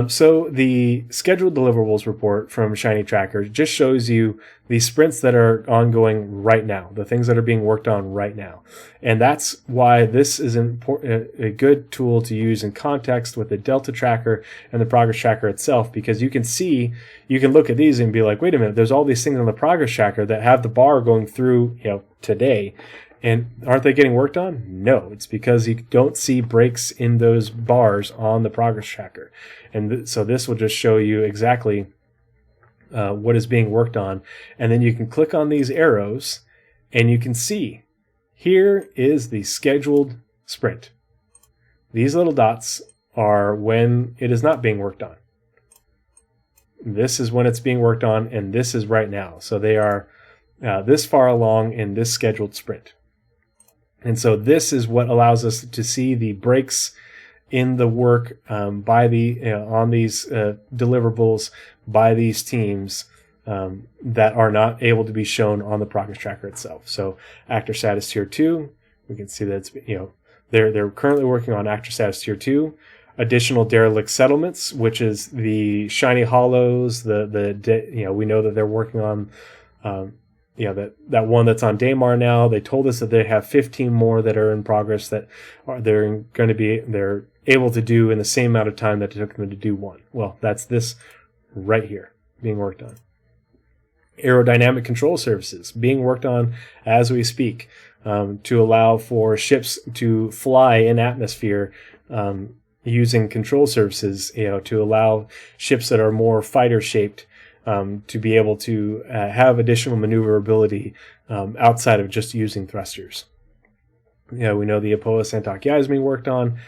So the scheduled deliverables report from ShinyTracker just shows you the sprints that are ongoing right now, the things that are being worked on right now. And that's why this is a good tool to use in context with the Delta Tracker and the Progress Tracker itself, because you can look at these and be like, wait a minute, there's all these things on the Progress Tracker that have the bar going through, today. And aren't they getting worked on? No, it's because you don't see breaks in those bars on the Progress Tracker. And so this will just show you exactly what is being worked on. And then you can click on these arrows and you can see here is the scheduled sprint. These little dots are when it is not being worked on. This is when it's being worked on, and this is right now. So they are this far along in this scheduled sprint. And so this is what allows us to see the breaks in the work by on these deliverables by these teams that are not able to be shown on the Progress Tracker itself. So Actor Status Tier 2, we can see that it's they're currently working on Actor Status Tier 2. additional derelict settlements, which is the Shiny Hollows. We know that they're working on that one that's on Daymar now. They told us that they have 15 more that are in progress that they're able to do in the same amount of time that it took them to do one. Well, that's this right here being worked on. Aerodynamic control services being worked on as we speak, to allow for ships to fly in atmosphere, using control services, to allow ships that are more fighter shaped to be able to have additional maneuverability outside of just using thrusters. We know the Apoa Santakia is being worked on.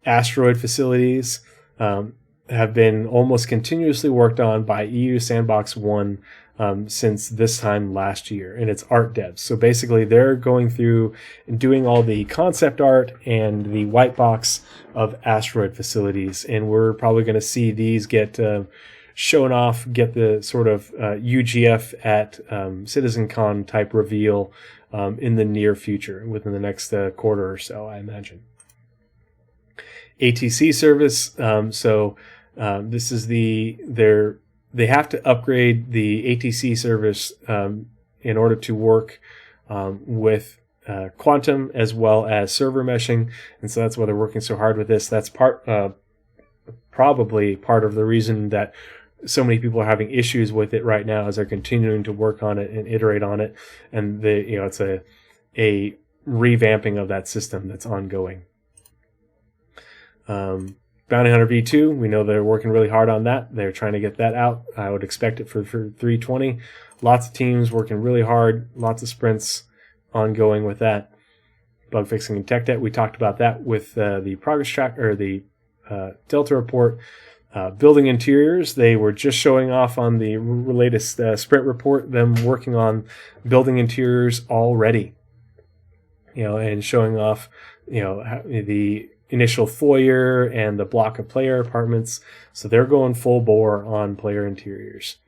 Asteroid facilities have been almost continuously worked on by EU Sandbox 1 since this time last year, and it's art devs. So basically they're going through and doing all the concept art and the white box of asteroid facilities, and we're probably going to see these get shown off, get the sort of UGF at CitizenCon type reveal in the near future, within the next quarter or so, I imagine. ATC service, this is they have to upgrade the ATC service in order to work with quantum as well as server meshing, and so that's why they're working so hard with this. That's probably part of the reason that so many people are having issues with it right now, as they're continuing to work on it and iterate on it, and it's a revamping of that system that's ongoing. Bounty Hunter V2, we know they're working really hard on that. They're trying to get that out. I would expect it for 320. Lots of teams working really hard, lots of sprints ongoing with that. Bug fixing and tech debt, we talked about that with the progress track, or the Delta report. Building interiors, they were just showing off on the latest sprint report, them working on building interiors already, and showing off, the initial foyer and the block of player apartments. So they're going full bore on player interiors.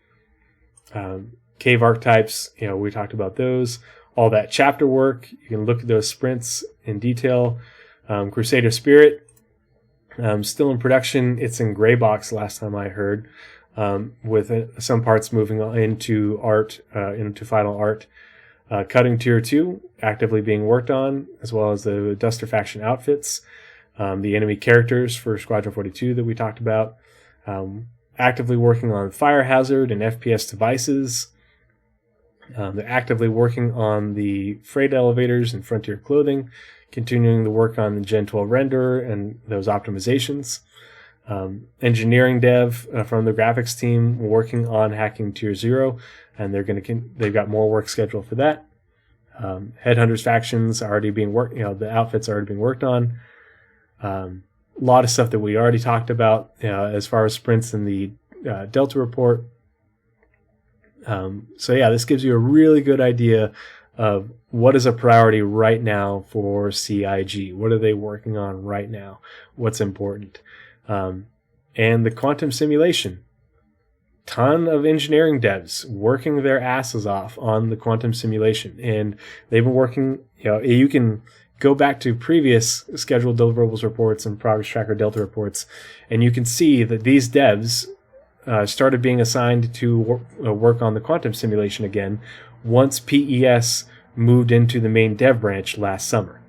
Cave archetypes, we talked about those. All that chapter work, you can look at those sprints in detail. Crusader Spirit, still in production. It's in gray box last time I heard, with some parts moving on into art, into final art. Cutting Tier 2 actively being worked on, as well as the Duster faction outfits. The enemy characters for Squadron 42 that we talked about. Actively working on Fire Hazard and FPS devices. They're actively working on the freight elevators and Frontier clothing, continuing the work on the Gen 12 render and those optimizations. Engineering dev from the graphics team working on hacking Tier 0, and they've got more work scheduled for that. Headhunters factions are already being worked. The outfits are already being worked on. A lot of stuff that we already talked about as far as sprints in the Delta report. This gives you a really good idea of what is a priority right now for CIG. What are they working on right now? What's important? And the quantum simulation. Ton of engineering devs working their asses off on the quantum simulation. And they've been working, you can go back to previous scheduled deliverables reports and progress tracker Delta reports, and you can see that these devs started being assigned to work on the quantum simulation again once PES moved into the main dev branch last summer.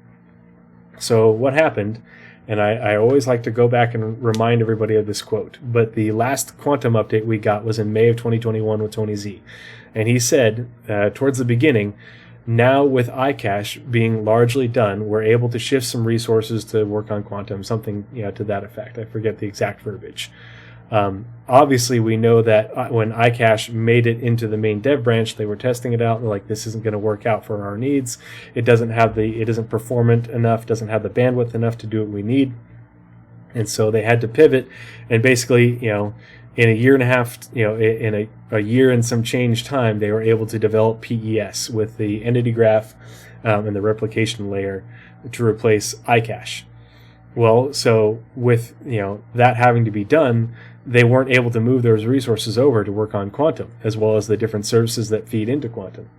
So what happened, and I always like to go back and remind everybody of this quote, but the last quantum update we got was in May of 2021 with Tony Z. And he said, towards the beginning, now with iCache being largely done, we're able to shift some resources to work on quantum, something to that effect. I forget the exact verbiage. Obviously, we know that when iCache made it into the main dev branch, they were testing it out. And they're like, this isn't going to work out for our needs. It isn't performant enough, doesn't have the bandwidth enough to do what we need. And so they had to pivot. And basically, in a year and a half, in a year and some change time, they were able to develop PES with the entity graph and the replication layer to replace iCache. Well, so with that having to be done, they weren't able to move those resources over to work on quantum, as well as the different services that feed into quantum.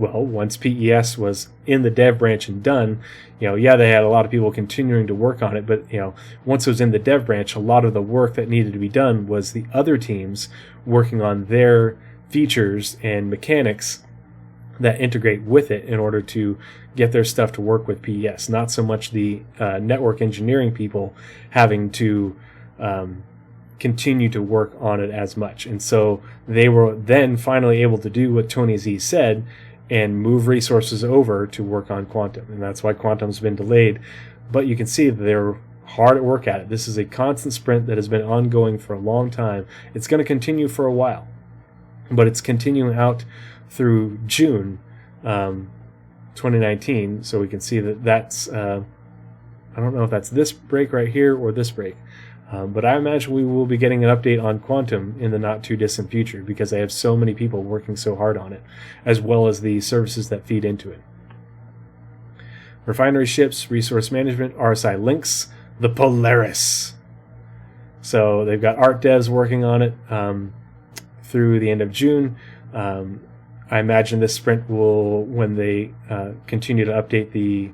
Well, once PES was in the dev branch and done, they had a lot of people continuing to work on it, but once it was in the dev branch, a lot of the work that needed to be done was the other teams working on their features and mechanics that integrate with it in order to get their stuff to work with PES. Not so much the network engineering people having to continue to work on it as much. And so they were then finally able to do what Tony Z said and move resources over to work on Quantum. And that's why Quantum's been delayed. But you can see that they're hard at work at it. This is a constant sprint that has been ongoing for a long time. It's going to continue for a while, but it's continuing out through June 2019. So we can see that that's, I don't know if that's this break right here or this break. But I imagine we will be getting an update on Quantum in the not too distant future because they have so many people working so hard on it, as well as the services that feed into it. Refinery ships, resource management, RSI links, the Polaris. So they've got art devs working on it through the end of June. I imagine this sprint will, when they continue to update the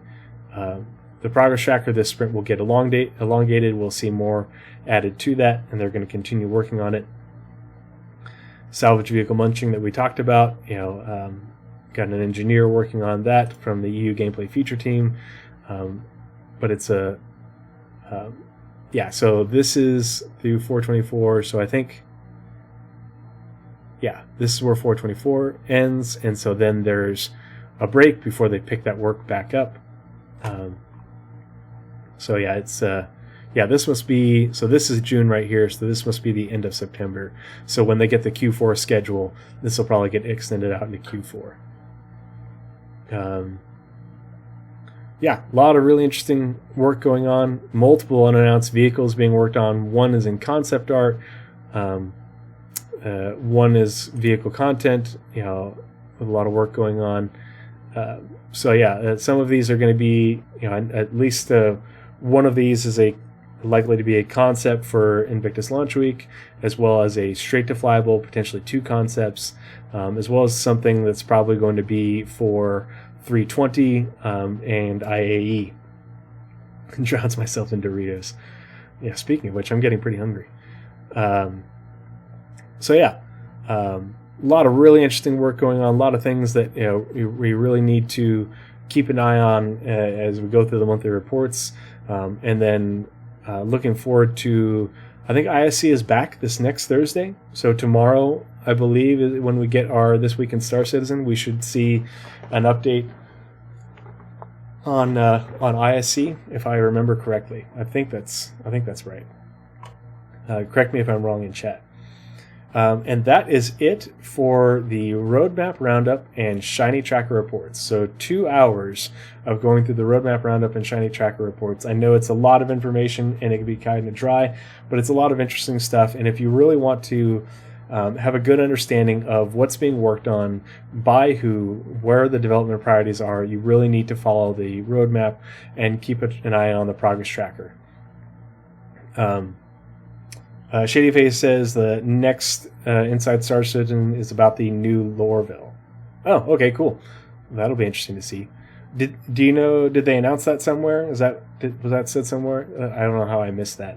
progress tracker, this sprint will get elongated. We'll see more added to that, and they're going to continue working on it. Salvage vehicle munching that we talked about, got an engineer working on that from the EU gameplay feature team. But it's so this is through 424. So I think, this is where 424 ends, and so then there's a break before they pick that work back up. This must be, so this is June right here, so this must be the end of September. So when they get the Q4 schedule, this will probably get extended out into Q4. A lot of really interesting work going on. Multiple unannounced vehicles being worked on. One is in concept art. One is vehicle content, with a lot of work going on. Some of these are going to be, at least one of these is likely to be a concept for Invictus Launch Week, as well as a straight to flyable, potentially 2 concepts, as well as something that's probably going to be for 320 and IAE. Drowns myself in Doritos. Speaking of which, I'm getting pretty hungry. A lot of really interesting work going on, a lot of things that we really need to keep an eye on as we go through the monthly reports, and then looking forward to, I think ISC is back this next Thursday, so tomorrow I believe when we get our This Week in Star Citizen, we should see an update on ISC, if I remember correctly. I think that's right. Correct me if I'm wrong in chat. And that is it for the Roadmap Roundup and ShinyTracker reports. So 2 hours of going through the Roadmap Roundup and ShinyTracker reports. I know it's a lot of information and it can be kind of dry, but it's a lot of interesting stuff. And if you really want to have a good understanding of what's being worked on, by who, where the development priorities are, you really need to follow the roadmap and keep an eye on the progress tracker. Shadyface says the next Inside Star Citizen is about the new Lorville. Oh, okay, cool. That'll be interesting to see. Do you know? Did they announce that somewhere? Was that said somewhere? I don't know how I missed that.